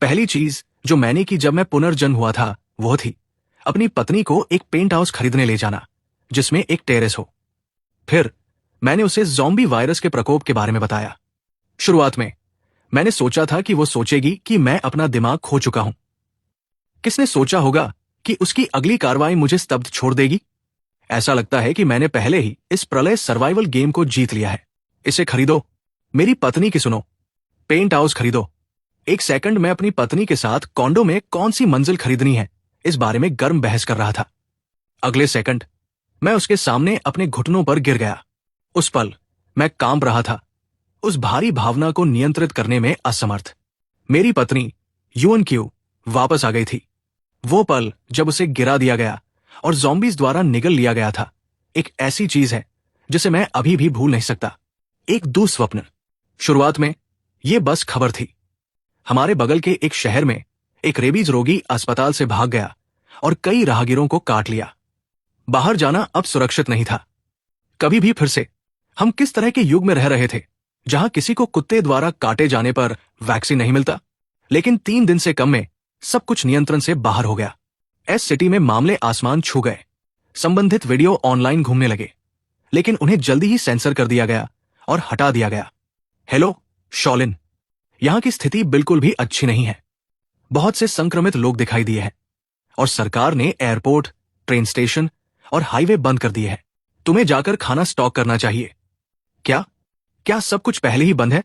पहली चीज जो मैंने की जब मैं पुनर्जन्म हुआ था वो थी अपनी पत्नी को एक पेंट हाउस खरीदने ले जाना जिसमें एक टेरेस हो। फिर मैंने उसे ज़ॉम्बी वायरस के प्रकोप के बारे में बताया। शुरुआत में मैंने सोचा था कि वो सोचेगी कि मैं अपना दिमाग खो चुका हूं। किसने सोचा होगा कि उसकी अगली कार्रवाई मुझे स्तब्ध छोड़ देगी। ऐसा लगता है कि मैंने पहले ही इस प्रलय सर्वाइवल गेम को जीत लिया है। इसे खरीदो, मेरी पत्नी की सुनो, पेंट हाउस खरीदो। एक सेकंड में अपनी पत्नी के साथ कॉन्डो में कौन सी मंजिल खरीदनी है इस बारे में गर्म बहस कर रहा था। अगले सेकंड मैं उसके सामने अपने घुटनों पर गिर गया। उस पल मैं कांप रहा था, उस भारी भावना को नियंत्रित करने में असमर्थ। मेरी पत्नी यूएनक्यू वापस आ गई थी। वो पल जब उसे गिरा दिया गया और ज़ॉम्बीज द्वारा निगल लिया गया था, एक ऐसी चीज है जिसे मैं अभी भी भूल नहीं सकता। एक दुस्वप्न। शुरुआत में यह बस खबर थी। हमारे बगल के एक शहर में एक रेबीज रोगी अस्पताल से भाग गया और कई राहगीरों को काट लिया। बाहर जाना अब सुरक्षित नहीं था। कभी भी फिर से हम किस तरह के युग में रह रहे थे जहां किसी को कुत्ते द्वारा काटे जाने पर वैक्सीन नहीं मिलता। लेकिन 3 दिन से कम में सब कुछ नियंत्रण से बाहर हो गया। एस सिटी में मामले आसमान छू गए। संबंधित वीडियो ऑनलाइन घूमने लगे, लेकिन उन्हें जल्दी ही सेंसर कर दिया गया और हटा दिया गया। हेलो शॉलिन, यहां की स्थिति बिल्कुल भी अच्छी नहीं है। बहुत से संक्रमित लोग दिखाई दिए हैं और सरकार ने एयरपोर्ट, ट्रेन स्टेशन और हाईवे बंद कर दिए हैं। तुम्हें जाकर खाना स्टॉक करना चाहिए। क्या सब कुछ पहले ही बंद है?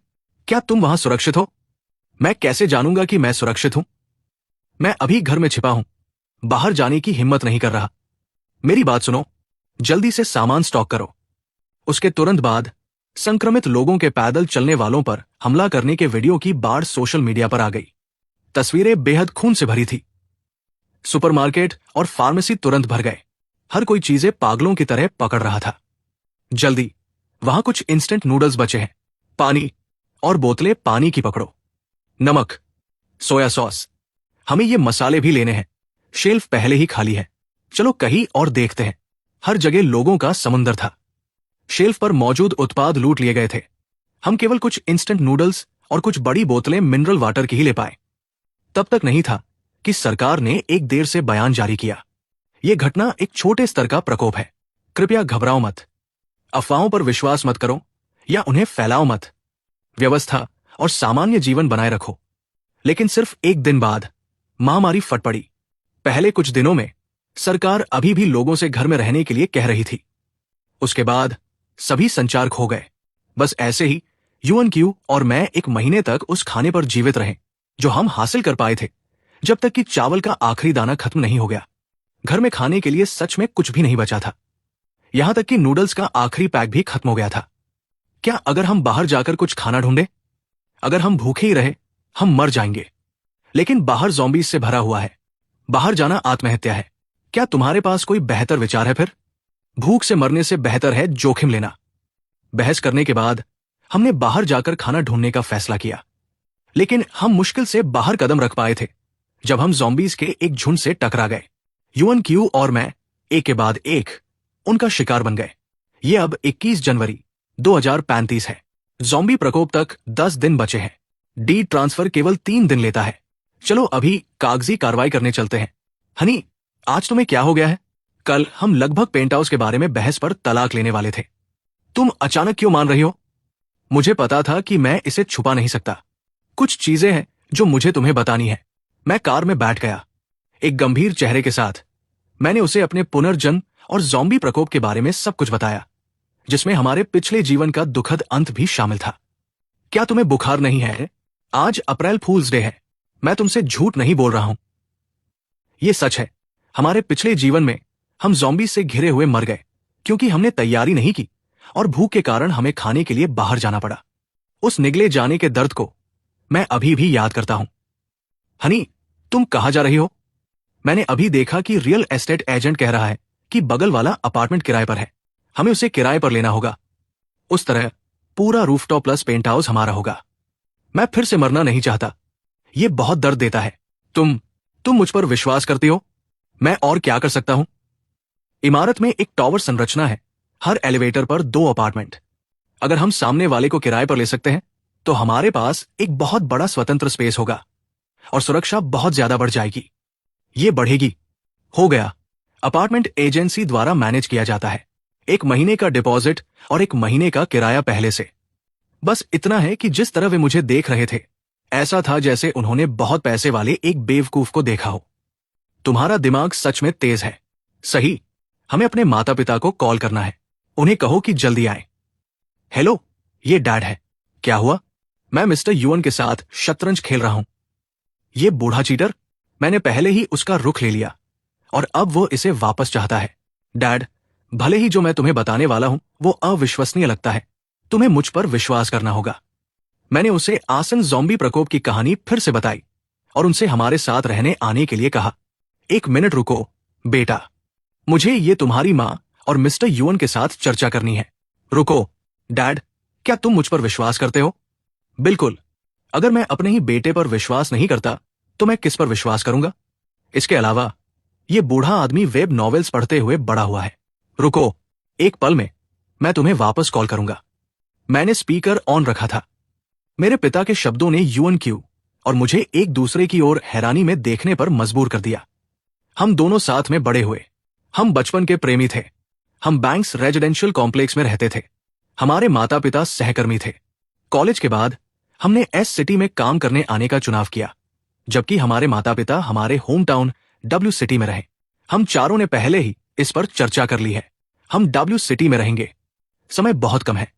क्या तुम वहां सुरक्षित हो? मैं कैसे जानूंगा कि मैं सुरक्षित हूं? मैं अभी घर में छिपा हूं, बाहर जाने की हिम्मत नहीं कर रहा। मेरी बात सुनो, जल्दी से सामान स्टॉक करो। उसके तुरंत बाद संक्रमित लोगों के पैदल चलने वालों पर हमला करने के वीडियो की बाढ़ सोशल मीडिया पर आ गई। तस्वीरें बेहद खून से भरी थी। सुपरमार्केट और फार्मेसी तुरंत भर गए। हर कोई चीजें पागलों की तरह पकड़ रहा था। जल्दी, वहां कुछ इंस्टेंट नूडल्स बचे हैं। पानी और बोतलें पानी की पकड़ो। नमक, सोया सॉस, हमें ये मसाले भी लेने हैं। शेल्फ पहले ही खाली है। चलो कहीं और देखते हैं। हर जगह लोगों का समुंदर था। शेल्फ पर मौजूद उत्पाद लूट लिए गए थे। हम केवल कुछ इंस्टेंट नूडल्स और कुछ बड़ी बोतलें मिनरल वाटर की ही ले पाए। तब तक नहीं था कि सरकार ने एक देर से बयान जारी किया। यह घटना एक छोटे स्तर का प्रकोप है। कृपया घबराओ मत। अफवाहों पर विश्वास मत करो या उन्हें फैलाओ मत। व्यवस्था और सामान्य जीवन बनाए रखो। लेकिन सिर्फ एक दिन बाद महामारी फट पड़ी। पहले कुछ दिनों में सरकार अभी भी लोगों से घर में रहने के लिए कह रही थी। उसके बाद सभी संचार खो गए। बस ऐसे ही यूएनक्यू और मैं 1 महीने तक उस खाने पर जीवित रहे जो हम हासिल कर पाए थे, जब तक कि चावल का आखिरी दाना खत्म नहीं हो गया। घर में खाने के लिए सच में कुछ भी नहीं बचा था। यहां तक कि नूडल्स का आखिरी पैक भी खत्म हो गया था। क्या अगर हम बाहर जाकर कुछ खाना ढूंढे? अगर हम भूखे ही रहे, हम मर जाएंगे। लेकिन बाहर ज़ॉम्बीज से भरा हुआ है। बाहर जाना आत्महत्या है। क्या तुम्हारे पास कोई बेहतर विचार है? फिर भूख से मरने से बेहतर है जोखिम लेना। बहस करने के बाद हमने बाहर जाकर खाना ढूंढने का फैसला किया। लेकिन हम मुश्किल से बाहर कदम रख पाए थे जब हम ज़ॉम्बीज के एक झुंड से टकरा गए। यूएनक्यू और मैं एक के बाद एक उनका शिकार बन गए। ये अब 21 जनवरी 2035 है। ज़ॉम्बी प्रकोप तक 10 दिन बचे हैं। डी ट्रांसफर केवल 3 दिन लेता है। चलो अभी कागजी कार्रवाई करने चलते हैं। हनी, आज तुम्हें क्या हो गया है? कल हम लगभग पेंट हाउस के बारे में बहस पर तलाक लेने वाले थे। तुम अचानक क्यों मान रही हो? मुझे पता था कि मैं इसे छुपा नहीं सकता। कुछ चीजें हैं जो मुझे तुम्हें बतानी है। मैं कार में बैठ गया, एक गंभीर चेहरे के साथ। मैंने उसे अपने पुनर्जन्म और ज़ॉम्बी प्रकोप के बारे में सब कुछ बताया, जिसमें हमारे पिछले जीवन का दुखद अंत भी शामिल था। क्या तुम्हें बुखार नहीं है? आज अप्रैल फूल्स डे है। मैं तुमसे झूठ नहीं बोल रहा हूं। यह सच है। हमारे पिछले जीवन में हम ज़ॉम्बी से घिरे हुए मर गए क्योंकि हमने तैयारी नहीं की और भूख के कारण हमें खाने के लिए बाहर जाना पड़ा। उस निगले जाने के दर्द को मैं अभी भी याद करता हूं। हनी, तुम कहां जा रही हो? मैंने अभी देखा कि रियल एस्टेट एजेंट कह रहा है कि बगल वाला अपार्टमेंट किराए पर है। हमें उसे किराए पर लेना होगा। उस तरह पूरा रूफटॉप प्लस पेंट हाउस हमारा होगा। मैं फिर से मरना नहीं चाहता। यह बहुत दर्द देता है। तुम मुझ पर विश्वास करती हो? मैं और क्या कर सकता हूं? इमारत में एक टॉवर संरचना है। हर एलिवेटर पर 2 अपार्टमेंट। अगर हम सामने वाले को किराए पर ले सकते हैं तो हमारे पास एक बहुत बड़ा स्वतंत्र स्पेस होगा। और सुरक्षा बहुत ज्यादा बढ़ जाएगी। ये बढ़ेगी। हो गया। अपार्टमेंट एजेंसी द्वारा मैनेज किया जाता है। 1 महीने का डिपॉजिट और 1 महीने का किराया पहले से। बस इतना है कि जिस तरह वे मुझे देख रहे थे, ऐसा था जैसे उन्होंने बहुत पैसे वाले एक बेवकूफ को देखा हो। तुम्हारा दिमाग सच में तेज है। सही। हमें अपने माता पिता को कॉल करना है। उन्हें कहो कि जल्दी आए। हेलो, ये डैड है। क्या हुआ? मैं मिस्टर युवन के साथ शतरंज खेल रहा हूं। ये बूढ़ा चीटर। मैंने पहले ही उसका रुख ले लिया और अब वो इसे वापस चाहता है। डैड, भले ही जो मैं तुम्हें बताने वाला हूं वो अविश्वसनीय लगता है, तुम्हें मुझ पर विश्वास करना होगा। मैंने उसे आसन ज़ॉम्बी प्रकोप की कहानी फिर से बताई और उनसे हमारे साथ रहने आने के लिए कहा। 1 मिनट रुको बेटा, मुझे ये तुम्हारी मां और मिस्टर युवन के साथ चर्चा करनी है। रुको डैड, क्या तुम मुझ पर विश्वास करते हो? बिल्कुल। अगर मैं अपने ही बेटे पर विश्वास नहीं करता तो मैं किस पर विश्वास करूंगा? इसके अलावा ये बूढ़ा आदमी वेब नॉवेल्स पढ़ते हुए बड़ा हुआ है। रुको, एक पल में मैं तुम्हें वापस कॉल करूंगा। मैंने स्पीकर ऑन रखा था। मेरे पिता के शब्दों ने युवन क्यू और मुझे एक दूसरे की ओर हैरानी में देखने पर मजबूर कर दिया। हम दोनों साथ में बड़े हुए। हम बचपन के प्रेमी थे। हम बैंक्स रेजिडेंशियल कॉम्प्लेक्स में रहते थे। हमारे माता पिता सहकर्मी थे। कॉलेज के बाद हमने एस सिटी में काम करने आने का चुनाव किया, जबकि हमारे माता पिता हमारे होम टाउन डब्ल्यू सिटी में रहे। हम चारों ने पहले ही इस पर चर्चा कर ली है। हम डब्ल्यू सिटी में रहेंगे। समय बहुत कम है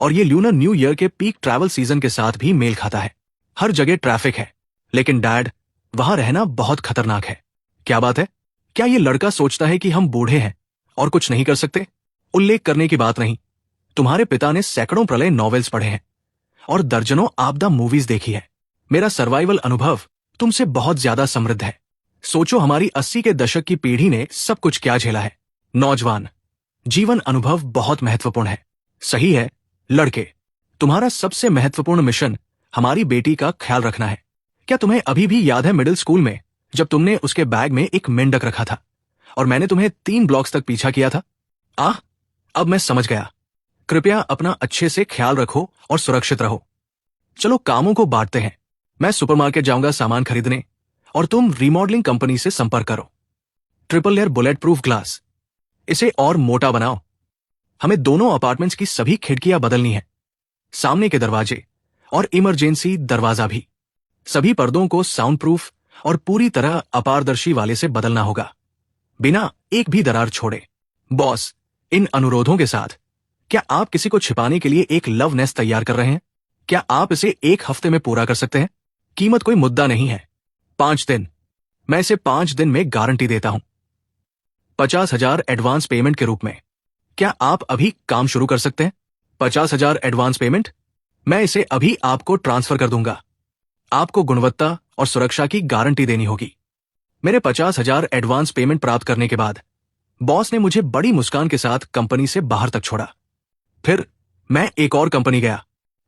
और ये ल्यूनर न्यू ईयर के पीक ट्रैवल सीजन के साथ भी मेल खाता है। हर जगह ट्रैफिक है, लेकिन डैड, वहां रहना बहुत खतरनाक है। क्या बात है? क्या ये लड़का सोचता है कि हम बूढ़े हैं और कुछ नहीं कर सकते? उल्लेख करने की बात नहीं। तुम्हारे पिता ने सैकड़ों प्रलय नॉवेल्स पढ़े हैं और दर्जनों आपदा मूवीज देखी है। मेरा सर्वाइवल अनुभव तुमसे बहुत ज्यादा समृद्ध है। सोचो, हमारी 80 के दशक की पीढ़ी ने सब कुछ क्या झेला है। नौजवान, जीवन अनुभव बहुत महत्वपूर्ण है। सही है लड़के, तुम्हारा सबसे महत्वपूर्ण मिशन हमारी बेटी का ख्याल रखना है। क्या तुम्हें अभी भी याद है मिडिल स्कूल में जब तुमने उसके बैग में एक मेंढक रखा था और मैंने तुम्हें 3 ब्लॉक्स तक पीछा किया था? अब मैं समझ गया। कृपया अपना अच्छे से ख्याल रखो और सुरक्षित रहो। चलो कामों को बांटते हैं। मैं सुपरमार्केट जाऊंगा सामान खरीदने और तुम रीमॉडलिंग कंपनी से संपर्क करो। Triple layer bullet proof glass, इसे और मोटा बनाओ। हमें दोनों अपार्टमेंट्स की सभी खिड़कियां बदलनी है, सामने के दरवाजे और इमरजेंसी दरवाजा भी। सभी पर्दों को साउंड प्रूफ और पूरी तरह अपारदर्शी वाले से बदलना होगा, बिना एक भी दरार छोड़े। बॉस, इन अनुरोधों के साथ क्या आप किसी को छिपाने के लिए एक लव नेस्ट तैयार कर रहे हैं? क्या आप इसे 1 हफ्ते में पूरा कर सकते हैं? कीमत कोई मुद्दा नहीं है। 5 दिन। मैं इसे 5 दिन में गारंटी देता हूं। 50,000 एडवांस पेमेंट के रूप में। क्या आप अभी काम शुरू कर सकते हैं? 50,000 एडवांस पेमेंट? मैं इसे अभी आपको ट्रांसफर कर दूंगा। आपको गुणवत्ता और सुरक्षा की गारंटी देनी होगी। मेरे 50,000 एडवांस पेमेंट प्राप्त करने के बाद बॉस ने मुझे बड़ी मुस्कान के साथ कंपनी से बाहर तक छोड़ा। फिर मैं एक और कंपनी गया।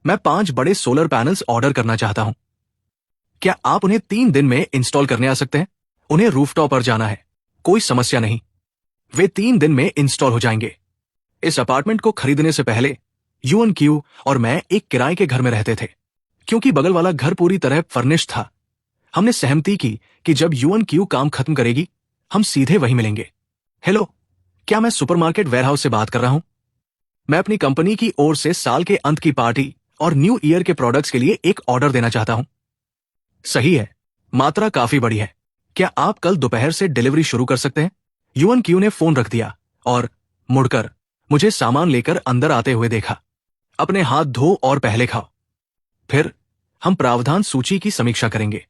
मैं 5 बड़े सोलर पैनल्स ऑर्डर करना चाहता हूं। क्या आप उन्हें 3 दिन में इंस्टॉल करने आ सकते हैं? उन्हें रूफटॉप पर जाना है। कोई समस्या नहीं, वे 3 दिन में इंस्टॉल हो जाएंगे। इस अपार्टमेंट को खरीदने से पहले युवन क्यू और मैं एक किराए के घर में रहते थे। क्योंकि बगल वाला घर पूरी तरह फर्निश्ड था, हमने सहमति की कि जब युवन क्यू काम खत्म करेगी हम सीधे वहीं मिलेंगे। हेलो, क्या मैं सुपरमार्केट वेयरहाउस से बात कर रहा हूं? मैं अपनी कंपनी की ओर से साल के अंत की पार्टी और न्यू ईयर के प्रोडक्ट्स के लिए एक ऑर्डर देना चाहता हूं। सही है, मात्रा काफी बड़ी है। क्या आप कल दोपहर से डिलीवरी शुरू कर सकते हैं? युवन क्यू ने फोन रख दिया और मुड़कर मुझे सामान लेकर अंदर आते हुए देखा। अपने हाथ धो और पहले खाओ, फिर हम प्रावधान सूची की समीक्षा करेंगे।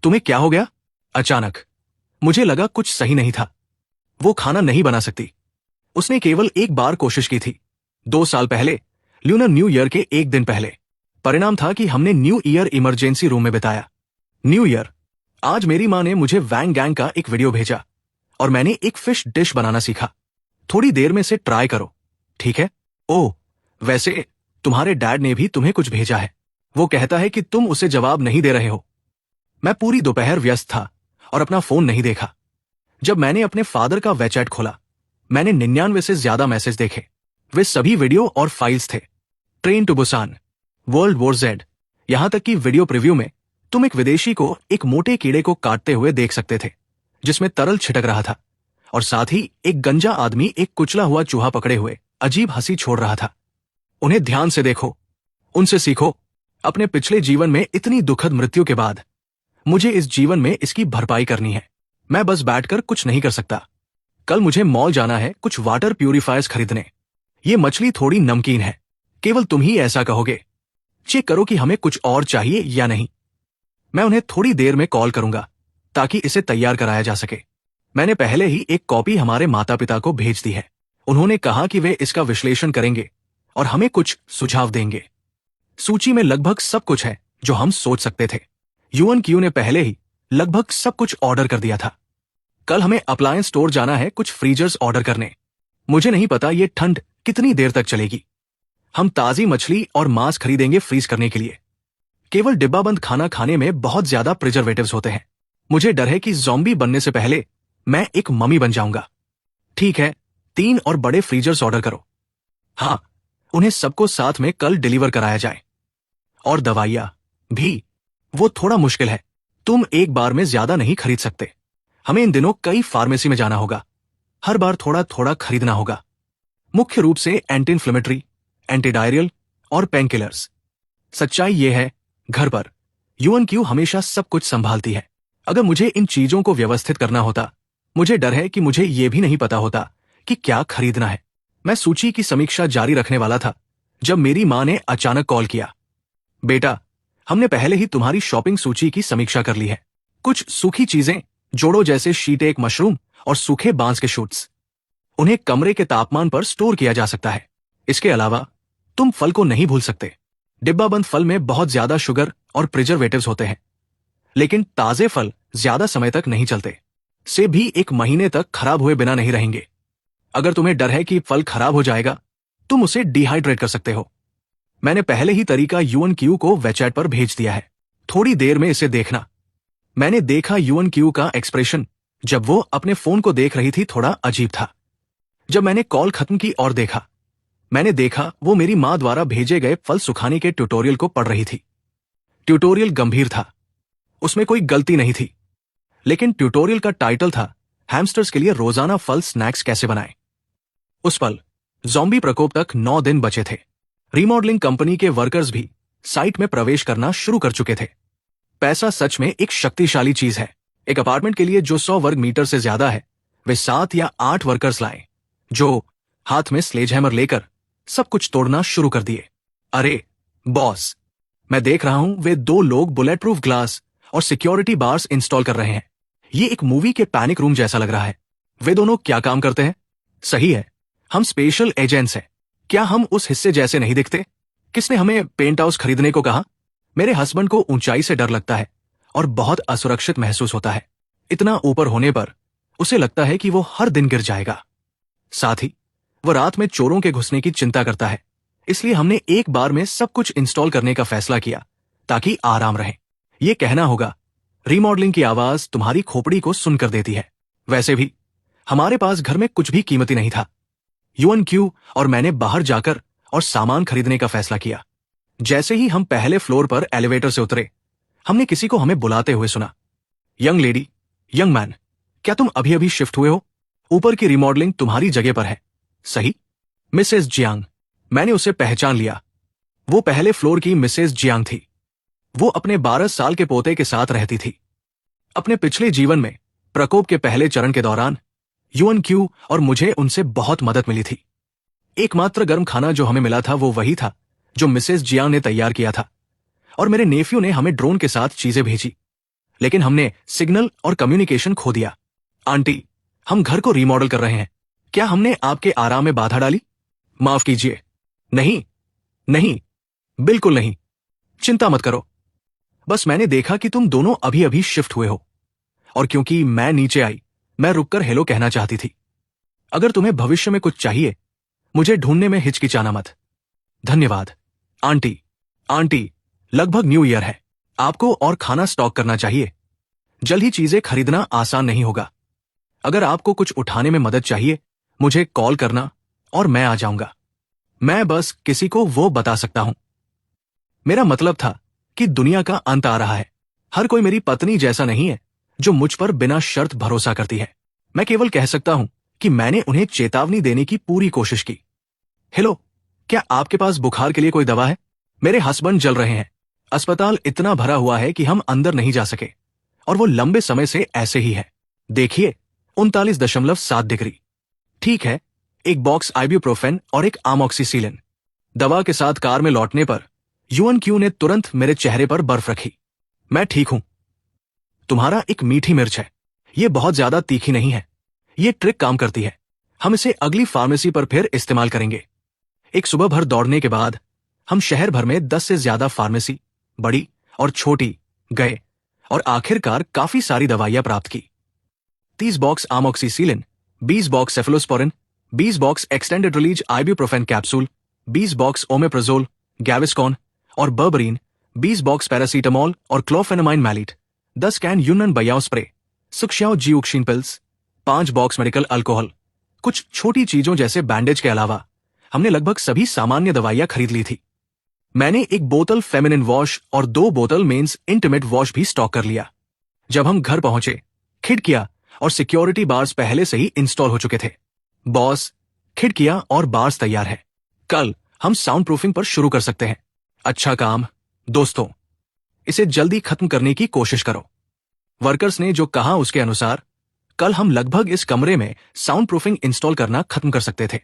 तुम्हें क्या हो गया? अचानक मुझे लगा कुछ सही नहीं था। वो खाना नहीं बना सकती। उसने केवल एक बार कोशिश की थी, 2 साल पहले, ल्यूनर न्यू ईयर के 1 दिन पहले। परिणाम था कि हमने न्यू ईयर इमरजेंसी रूम में बिताया। New year. आज मेरी मां ने मुझे वैंग गैंग का एक वीडियो भेजा और मैंने एक फिश डिश बनाना सीखा। थोड़ी देर में से ट्राई करो, ठीक है? ओह, वैसे तुम्हारे डैड ने भी तुम्हें कुछ भेजा है। वो कहता है कि तुम उसे जवाब नहीं दे रहे हो। मैं पूरी दोपहर व्यस्त था और अपना फोन नहीं देखा। जब मैंने अपने फादर का वेचैट खोला, मैंने 99 से ज्यादा मैसेज देखे। वे सभी वीडियो और फाइल्स थे। Train to Busan, world war Z, यहां तक कि वीडियो प्रीव्यू में तुम एक विदेशी को एक मोटे कीड़े को काटते हुए देख सकते थे जिसमें तरल छिटक रहा था, और साथ ही एक गंजा आदमी एक कुचला हुआ चूहा पकड़े हुए अजीब हंसी छोड़ रहा था। उन्हें ध्यान से देखो, उनसे सीखो। अपने पिछले जीवन में इतनी दुखद मृत्यु के बाद मुझे इस जीवन में इसकी भरपाई करनी है। मैं बस बैठकर कुछ नहीं कर सकता। कल मुझे मॉल जाना है कुछ वाटर प्यूरिफायर्स खरीदने। ये मछली थोड़ी नमकीन है, केवल तुम ही ऐसा कहोगे। चेक करो कि हमें कुछ और चाहिए या नहीं। मैं उन्हें थोड़ी देर में कॉल करूंगा ताकि इसे तैयार कराया जा सके। मैंने पहले ही एक कॉपी हमारे माता पिता को भेज दी है। उन्होंने कहा कि वे इसका विश्लेषण करेंगे और हमें कुछ सुझाव देंगे। सूची में लगभग सब कुछ है जो हम सोच सकते थे। यूएनक्यू ने पहले ही लगभग सब कुछ ऑर्डर कर दिया था। कल हमें अप्लायंस स्टोर जाना है कुछ फ्रीजर्स ऑर्डर करने। मुझे नहीं पता ये ठंड कितनी देर तक चलेगी। हम ताजी मछली और मांस खरीदेंगे फ्रीज करने के लिए। केवल डिब्बाबंद खाना खाने में बहुत ज्यादा प्रिजर्वेटिव्स होते हैं। मुझे डर है कि ज़ॉम्बी बनने से पहले मैं एक मम्मी बन जाऊंगा। ठीक है, 3 और बड़े फ्रीजर्स ऑर्डर करो। हाँ, उन्हें सबको साथ में कल डिलीवर कराया जाए। और दवाइयां भी। वो थोड़ा मुश्किल है, तुम एक बार में ज्यादा नहीं खरीद सकते। हमें इन दिनों कई फार्मेसी में जाना होगा, हर बार थोड़ा थोड़ा खरीदना होगा। मुख्य रूप से एंटी इन्फ्लेमेटरी, एंटी डायरियल और पेन किलर्स। सच्चाई ये है, घर पर यूएनक्यू हमेशा सब कुछ संभालती है। अगर मुझे इन चीजों को व्यवस्थित करना होता, मुझे डर है कि मुझे यह भी नहीं पता होता कि क्या खरीदना है। मैं सूची की समीक्षा जारी रखने वाला था जब मेरी मां ने अचानक कॉल किया। बेटा, हमने पहले ही तुम्हारी शॉपिंग सूची की समीक्षा कर ली है। कुछ सूखी चीजें जोड़ो जैसे शीटेक मशरूम और सूखे बांस के शूट्स। उन्हें कमरे के तापमान पर स्टोर किया जा सकता है। इसके अलावा तुम फल को नहीं भूल सकते। डिब्बाबंद फल में बहुत ज्यादा शुगर और प्रिजर्वेटिव्स होते हैं, लेकिन ताजे फल ज्यादा समय तक नहीं चलते। सेब भी 1 महीने तक खराब हुए बिना नहीं रहेंगे। अगर तुम्हें डर है कि फल खराब हो जाएगा, तुम उसे डिहाइड्रेट कर सकते हो। मैंने पहले ही तरीका यूएनक्यू को वेचैट पर भेज दिया है। थोड़ी देर में इसे देखना। मैंने देखा यूएनक्यू का एक्सप्रेशन जब वो अपने फोन को देख रही थी थोड़ा अजीब था। जब मैंने कॉल खत्म की और देखा, मैंने देखा वो मेरी मां द्वारा भेजे गए फल सुखाने के ट्यूटोरियल को पढ़ रही थी। ट्यूटोरियल गंभीर था, उसमें कोई गलती नहीं थी, लेकिन ट्यूटोरियल का टाइटल था हैमस्टर्स के लिए रोजाना फल स्नैक्स कैसे बनाएं। उस पल ज़ॉम्बी प्रकोप तक 9 दिन बचे थे। रीमॉडलिंग कंपनी के वर्कर्स भी साइट में प्रवेश करना शुरू कर चुके थे। पैसा सच में एक शक्तिशाली चीज है। एक अपार्टमेंट के लिए जो 100 वर्ग मीटर से ज्यादा है, वे 7 या 8 वर्कर्स लाए जो हाथ में स्लेजहैमर लेकर सब कुछ तोड़ना शुरू कर दिए। अरे बॉस, मैं देख रहा हूं वे 2 लोग बुलेट प्रूफ ग्लास और सिक्योरिटी बार्स इंस्टॉल कर रहे हैं। ये एक मूवी के पैनिक रूम जैसा लग रहा है। वे दोनों क्या काम करते हैं? सही है, हम स्पेशल एजेंट्स हैं। क्या हम उस हिस्से जैसे नहीं दिखते? किसने हमें पेंट हाउस खरीदने को कहा? मेरे हस्बैंड को ऊंचाई से डर लगता है और बहुत असुरक्षित महसूस होता है। इतना ऊपर होने पर उसे लगता है कि वो हर दिन गिर जाएगा। साथ ही वो रात में चोरों के घुसने की चिंता करता है। इसलिए हमने एक बार में सब कुछ इंस्टॉल करने का फैसला किया ताकि आराम रहे। ये कहना होगा, रीमॉडलिंग की आवाज तुम्हारी खोपड़ी को सुनकर देती है। वैसे भी हमारे पास घर में कुछ भी कीमती नहीं था। यूएनक्यू और मैंने बाहर जाकर और सामान खरीदने का फैसला किया। जैसे ही हम पहले फ्लोर पर एलिवेटर से उतरे, हमने किसी को हमें बुलाते हुए सुना। यंग लेडी, यंग मैन, क्या तुम अभी अभी शिफ्ट हुए हो? ऊपर की रिमॉडलिंग तुम्हारी जगह पर है, सही? Mrs Jiang. मैंने उसे पहचान लिया। वो पहले फ्लोर की मिसेस जियांग थी। वो अपने 12 साल के पोते के साथ रहती थी। अपने पिछले जीवन में प्रकोप के पहले चरण के दौरान यूएनक्यू और मुझे उनसे बहुत मदद मिली थी। एकमात्र गर्म खाना जो हमें मिला था वो वही था जो मिसेस जियांग ने तैयार किया था, और मेरे नेफ्यू ने हमें ड्रोन के साथ चीजें भेजी। लेकिन हमने सिग्नल और कम्युनिकेशन खो दिया। आंटी, हम घर को रीमॉडल कर रहे हैं। क्या हमने आपके आराम में बाधा डाली? माफ कीजिए। नहीं, नहीं, बिल्कुल नहीं। चिंता मत करो। बस मैंने देखा कि तुम दोनों अभी अभी शिफ्ट हुए हो, और क्योंकि मैं नीचे आई, मैं रुककर हेलो कहना चाहती थी। अगर तुम्हें भविष्य में कुछ चाहिए, मुझे ढूंढने में हिचकिचाना मत। धन्यवाद। आंटी, आंटी, लगभग न्यू ईयर है। आपको और खाना स्टॉक करना चाहिए। जल्द ही चीजें खरीदना आसान नहीं होगा। अगर आपको कुछ उठाने में मदद चाहिए, मुझे कॉल करना और मैं आ जाऊंगा। मैं बस किसी को वो बता सकता हूं। मेरा मतलब था कि दुनिया का अंत आ रहा है। हर कोई मेरी पत्नी जैसा नहीं है जो मुझ पर बिना शर्त भरोसा करती है। मैं केवल कह सकता हूं कि मैंने उन्हें चेतावनी देने की पूरी कोशिश की। हेलो, क्या आपके पास बुखार के लिए कोई दवा है? मेरे हस्बैंड जल रहे हैं। अस्पताल इतना भरा हुआ है कि हम अंदर नहीं जा सके, और वो लंबे समय से ऐसे ही है। देखिए, 39.7 डिग्री। ठीक है, एक बॉक्स आइब्यूप्रोफेन और एक आमोक्सिसिलिन। दवा के साथ कार में लौटने पर यूएनक्यू ने तुरंत मेरे चेहरे पर बर्फ रखी। मैं ठीक हूं। तुम्हारा एक मीठी मिर्च है। ये बहुत ज्यादा तीखी नहीं है। ये ट्रिक काम करती है। हम इसे अगली फार्मेसी पर फिर इस्तेमाल करेंगे। एक सुबह भर दौड़ने के बाद हम शहर भर में 10 से ज्यादा फार्मेसी, बड़ी और छोटी, गए और आखिरकार काफी सारी दवाइयां प्राप्त की। 30 box amoxicillin, 20 box cephalosporin, 20 box extended release ibuprofen capsule, 20 box omeprazole, Gaviscon और बर्बरीन, 20 बॉक्स पैरासीटामोल और chlorphenamine maleate, 10 can Yunnan Baiyao spray, Suxiao Jiuxin pills, 5 box medical alcohol. कुछ छोटी चीजों जैसे बैंडेज के अलावा हमने लगभग सभी सामान्य दवाइयां खरीद ली थी। मैंने एक बोतल फेमिनिन वॉश और 2 बोतल मेंस इंटीमेट वॉश भी स्टॉक कर लिया। जब हम घर पहुंचे, खिड़कियां और सिक्योरिटी बार्स पहले से ही इंस्टॉल हो चुके थे। बॉस, खिड़कियां और बार्स तैयार है। कल हम साउंड प्रूफिंग पर शुरू कर सकते हैं। अच्छा काम दोस्तों, इसे जल्दी खत्म करने की कोशिश करो। वर्कर्स ने जो कहा उसके अनुसार कल हम लगभग इस कमरे में साउंड प्रूफिंग इंस्टॉल करना खत्म कर सकते थे।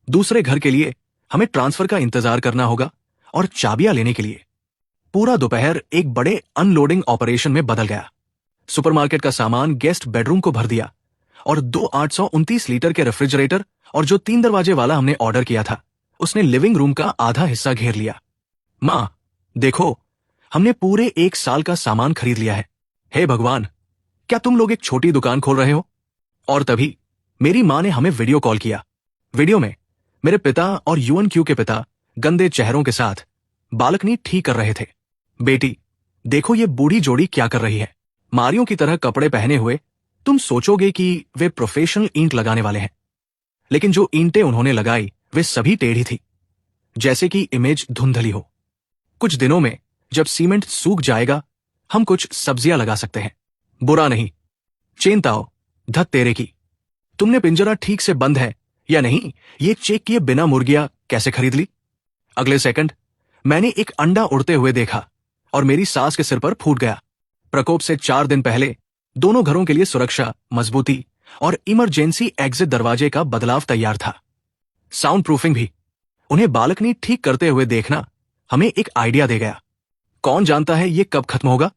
दूसरे घर के लिए हमें ट्रांसफर का इंतजार करना होगा और चाबियां लेने के लिए। पूरा दोपहर एक बड़े अनलोडिंग ऑपरेशन में बदल गया। सुपरमार्केट का सामान गेस्ट बेडरूम को भर दिया और 2 829 लीटर के रेफ्रिजरेटर और जो 3 दरवाजे वाला हमने ऑर्डर किया था उसने लिविंग रूम का आधा हिस्सा घेर लिया। मां, देखो, हमने पूरे 1 साल का सामान खरीद लिया है। हे भगवान, क्या तुम लोग एक छोटी दुकान खोल रहे हो? और तभी मेरी मां ने हमें वीडियो कॉल किया। वीडियो में मेरे पिता और यूएनक्यू के पिता गंदे चेहरों के साथ बालकनी ठीक कर रहे थे। बेटी, देखो ये बूढ़ी जोड़ी क्या कर रही है। मारियों की तरह कपड़े पहने हुए तुम सोचोगे कि वे प्रोफेशनल ईंट लगाने वाले हैं, लेकिन जो ईंटें उन्होंने लगाई वे सभी टेढ़ी थी, जैसे कि इमेज धुंधली हो। कुछ दिनों में जब सीमेंट सूख जाएगा हम कुछ सब्जियां लगा सकते हैं। बुरा नहीं। चेंताओ, धत तेरे की, तुमने पिंजरा ठीक से बंद है या नहीं ये चेक किए बिना मुर्गियां कैसे खरीद ली? अगले सेकंड मैंने एक अंडा उड़ते हुए देखा और मेरी सास के सिर पर फूट गया। प्रकोप से 4 दिन पहले दोनों घरों के लिए सुरक्षा, मजबूती और इमरजेंसी एग्जिट दरवाजे का बदलाव तैयार था। साउंड प्रूफिंग भी। उन्हें बालकनी ठीक करते हुए देखना हमें एक आइडिया दे गया। कौन जानता है ये कब खत्म होगा?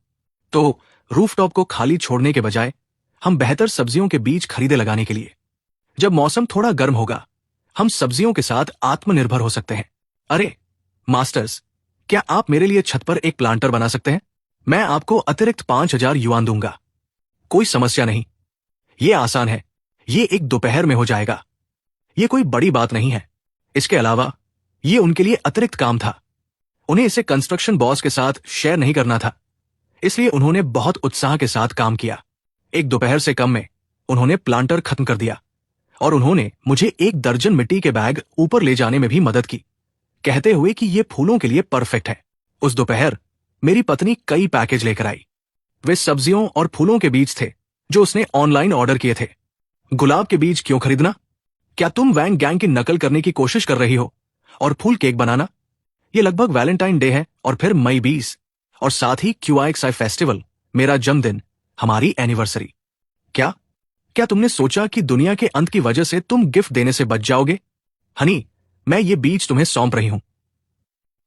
तो रूफटॉप को खाली छोड़ने के बजाय हम बेहतर सब्जियों के बीज खरीदे लगाने के लिए। जब मौसम थोड़ा गर्म होगा हम सब्जियों के साथ आत्मनिर्भर हो सकते हैं। अरे मास्टर्स, क्या आप मेरे लिए छत पर एक प्लांटर बना सकते हैं? मैं आपको अतिरिक्त 5,000 युआन दूंगा। कोई समस्या नहीं, ये आसान है। ये एक दोपहर में हो जाएगा। ये कोई बड़ी बात नहीं है। इसके अलावा ये उनके लिए अतिरिक्त काम था। उन्हें इसे कंस्ट्रक्शन बॉस के साथ शेयर नहीं करना था, इसलिए उन्होंने बहुत उत्साह के साथ काम किया। एक दोपहर से कम में उन्होंने प्लांटर खत्म कर दिया और उन्होंने मुझे 1 दर्जन मिट्टी के बैग ऊपर ले जाने में भी मदद की, कहते हुए कि ये फूलों के लिए परफेक्ट है। उस दोपहर मेरी पत्नी कई पैकेज लेकर आई। वे सब्जियों और फूलों के बीज थे जो उसने ऑनलाइन ऑर्डर किए थे। गुलाब के बीज क्यों खरीदना? क्या तुम वैंग गैंग की नकल करने की कोशिश कर रही हो? और फूल केक बनाना? ये लगभग वैलेंटाइन डे है और फिर मई 20 और साथ ही QIXI फेस्टिवल, मेरा जन्मदिन, हमारी एनिवर्सरी। क्या क्या तुमने सोचा कि दुनिया के अंत की वजह से तुम गिफ्ट देने से बच जाओगे? हनी, मैं ये बीज तुम्हें सौंप रही हूं।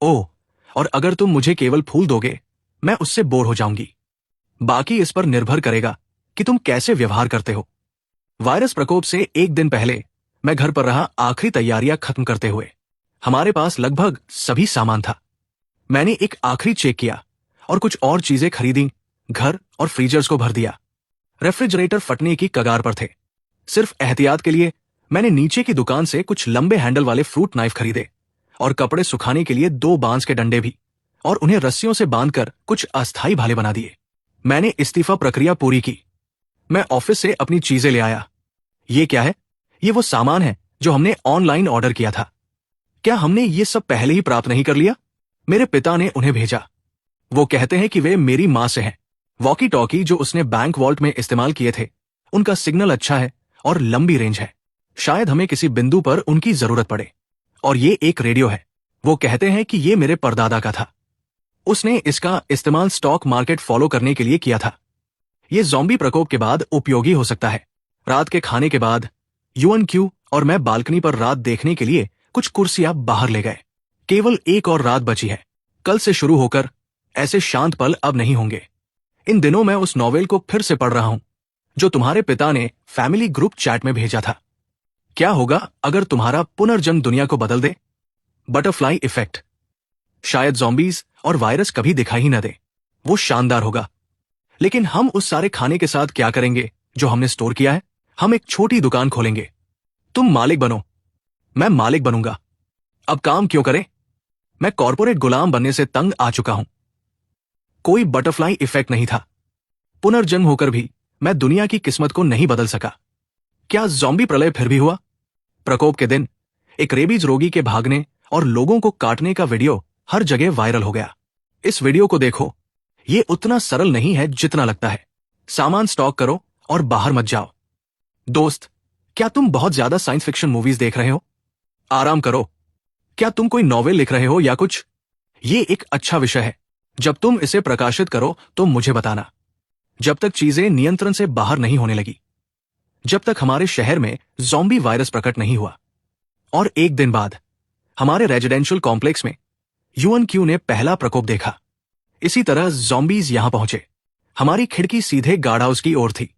ओह, और अगर तुम मुझे केवल फूल दोगे मैं उससे बोर हो जाऊंगी। बाकी इस पर निर्भर करेगा कि तुम कैसे व्यवहार करते हो। वायरस प्रकोप से 1 दिन पहले मैं घर पर रहा आखिरी तैयारियां खत्म करते हुए। हमारे पास लगभग सभी सामान था। मैंने एक आखिरी चेक किया और कुछ और चीजें खरीदी। घर और फ्रीजर्स को भर दिया। रेफ्रिजरेटर फटने की कगार पर थे। सिर्फ एहतियात के लिए मैंने नीचे की दुकान से कुछ लंबे हैंडल वाले फ्रूट नाइफ खरीदे और कपड़े सुखाने के लिए 2 बांस के डंडे भी, और उन्हें रस्सियों से बांधकर कुछ अस्थायी भाले बना दिए। मैंने इस्तीफा प्रक्रिया पूरी की। मैं ऑफिस से अपनी चीजें ले आया। ये क्या है? ये वो सामान है जो हमने ऑनलाइन ऑर्डर किया था। क्या हमने ये सब पहले ही प्राप्त नहीं कर लिया? मेरे पिता ने उन्हें भेजा। वो कहते हैं कि वे मेरी मां से हैं। वॉकी टॉकी जो उसने बैंक वॉल्ट में इस्तेमाल किए थे, उनका सिग्नल अच्छा है और लंबी रेंज है। शायद हमें किसी बिंदु पर उनकी जरूरत पड़े। और ये एक रेडियो है। वो कहते हैं कि ये मेरे परदादा का था। उसने इसका इस्तेमाल स्टॉक मार्केट फॉलो करने के लिए किया था। ये ज़ॉम्बी प्रकोप के बाद उपयोगी हो सकता है। रात के खाने के बाद युएन क्यू और मैं बालकनी पर रात देखने के लिए कुछ कुर्सियां बाहर ले गए। केवल एक और रात बची है। कल से शुरू होकर ऐसे शांत पल अब नहीं होंगे। इन दिनों मैं उस नॉवेल को फिर से पढ़ रहा हूं जो तुम्हारे पिता ने फैमिली ग्रुप चैट में भेजा था। क्या होगा अगर तुम्हारा पुनर्जन्म दुनिया को बदल दे? Butterfly effect. शायद ज़ॉम्बीज और वायरस कभी दिखाई ही न दे। वो शानदार होगा। लेकिन हम उस सारे खाने के साथ क्या करेंगे जो हमने स्टोर किया है? हम एक छोटी दुकान खोलेंगे। तुम मालिक बनो, मैं मालिक बनूंगा। अब काम क्यों करें? मैं कॉर्पोरेट गुलाम बनने से तंग आ चुका हूं। कोई बटरफ्लाई इफेक्ट नहीं था। पुनर्जन्म होकर भी मैं दुनिया की किस्मत को नहीं बदल सका। क्या ज़ॉम्बी प्रलय फिर भी हुआ? प्रकोप के दिन एक रेबीज रोगी के भागने और लोगों को काटने का वीडियो हर जगह वायरल हो गया। इस वीडियो को देखो। ये उतना सरल नहीं है जितना लगता है। सामान स्टॉक करो और बाहर मत जाओ। दोस्त, क्या तुम बहुत ज्यादा साइंस फिक्शन मूवीज देख रहे हो? आराम करो। क्या तुम कोई नॉवेल लिख रहे हो या कुछ? ये एक अच्छा विषय है। जब तुम इसे प्रकाशित करो तो मुझे बताना। जब तक चीजें नियंत्रण से बाहर नहीं होने लगी, जब तक हमारे शहर में ज़ॉम्बी वायरस प्रकट नहीं हुआ। और एक दिन बाद हमारे रेजिडेंशियल कॉम्प्लेक्स में युएन क्यू ने पहला प्रकोप देखा। इसी तरह ज़ॉम्बीज यहां पहुंचे। हमारी खिड़की सीधे गार्ड हाउस की ओर थी।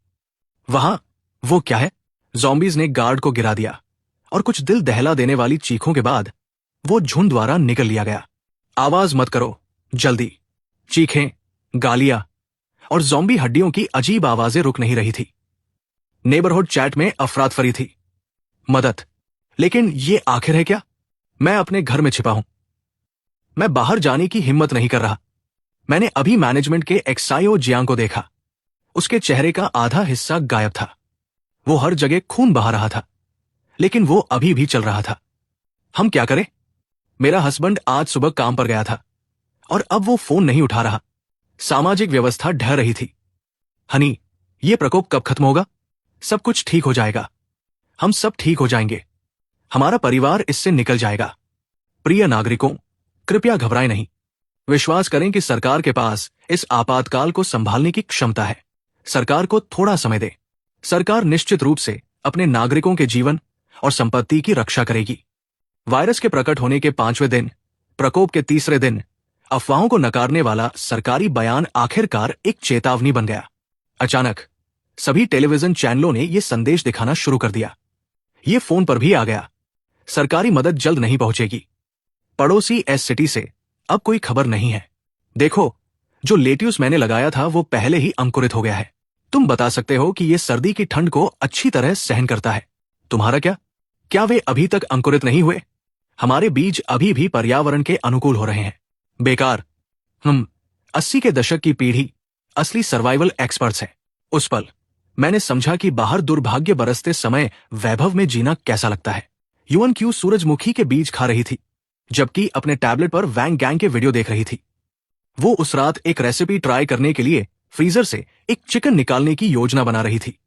वहां वो क्या है? ज़ॉम्बीज ने गार्ड को गिरा दिया और कुछ दिल दहला देने वाली चीखों के बाद वो झुंड द्वारा निकल लिया गया। आवाज मत करो, जल्दी। चीखें, गालियां और ज़ॉम्बी हड्डियों की अजीब आवाजें रुक नहीं रही थी। नेबरहुड चैट में अफरातफरी थी। मदद। लेकिन ये आखिर है क्या? मैं अपने घर में छिपा हूं। मैं बाहर जाने की हिम्मत नहीं कर रहा। मैंने अभी मैनेजमेंट के एक्साइओ जियांग को देखा। उसके चेहरे का आधा हिस्सा गायब था। वो हर जगह खून बहा रहा था, लेकिन वो अभी भी चल रहा था। हम क्या करें? मेरा हस्बैंड आज सुबह काम पर गया था और अब वो फोन नहीं उठा रहा। सामाजिक व्यवस्था ढह रही थी। हनी, ये प्रकोप कब खत्म होगा? सब कुछ ठीक हो जाएगा। हम सब ठीक हो जाएंगे। हमारा परिवार इससे निकल जाएगा। प्रिय नागरिकों, कृपया घबराएं नहीं। विश्वास करें कि सरकार के पास इस आपातकाल को संभालने की क्षमता है। सरकार को थोड़ा समय दे। सरकार निश्चित रूप से अपने नागरिकों के जीवन और संपत्ति की रक्षा करेगी। वायरस के प्रकट होने के 5वें दिन, प्रकोप के तीसरे दिन, अफवाहों को नकारने वाला सरकारी बयान आखिरकार एक चेतावनी बन गया। अचानक सभी टेलीविजन चैनलों ने यह संदेश दिखाना शुरू कर दिया। ये फोन पर भी आ गया। सरकारी मदद जल्द नहीं पहुंचेगी। पड़ोसी एस सिटी से अब कोई खबर नहीं है। देखो, जो लेट्यूस मैंने लगाया था वो पहले ही अंकुरित हो गया है। तुम बता सकते हो कि यह सर्दी की ठंड को अच्छी तरह सहन करता है। तुम्हारा क्या? क्या वे अभी तक अंकुरित नहीं हुए? हमारे बीज अभी भी पर्यावरण के अनुकूल हो रहे हैं। बेकार। 80 के दशक की पीढ़ी असली सर्वाइवल एक्सपर्ट्स है। उस पल मैंने समझा कि बाहर दुर्भाग्य बरसते समय वैभव में जीना कैसा लगता है। युएन क्यू सूरजमुखी के बीज खा रही थी, जबकि अपने टैबलेट पर वैंग गैंग के वीडियो देख रही थी। वो उस रात एक रेसिपी ट्राई करने के लिए फ्रीजर से एक चिकन निकालने की योजना बना रही थी।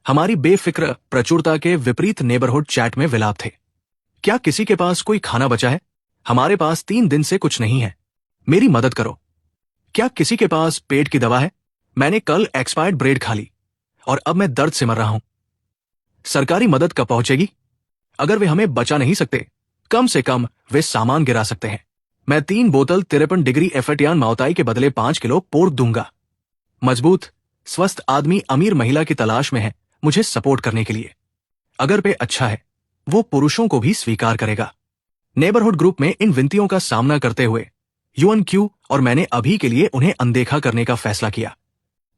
हमारी बेफिक्र प्रचुरता के विपरीत नेबरहुड चैट में विलाप थे। क्या किसी के पास कोई खाना बचा है? हमारे पास 3 दिन से कुछ नहीं है। मेरी मदद करो। क्या किसी के पास पेट की दवा है? मैंने कल एक्सपायर्ड ब्रेड खा ली और अब मैं दर्द से मर रहा हूं। सरकारी मदद कब पहुंचेगी? अगर वे हमें बचा नहीं सकते, कम से कम वे सामान गिरा सकते हैं। मैं 3 बोतल 53 डिग्री एफेटियान माओताई के बदले 5 किलो पोर्क दूंगा। मजबूत, स्वस्थ आदमी अमीर महिला की तलाश में है मुझे सपोर्ट करने के लिए। अगर पे अच्छा है, वो पुरुषों को भी स्वीकार करेगा। नेबरहुड ग्रुप में इन विनतियों का सामना करते हुए युएन क्यू और मैंने अभी के लिए उन्हें अनदेखा करने का फैसला किया।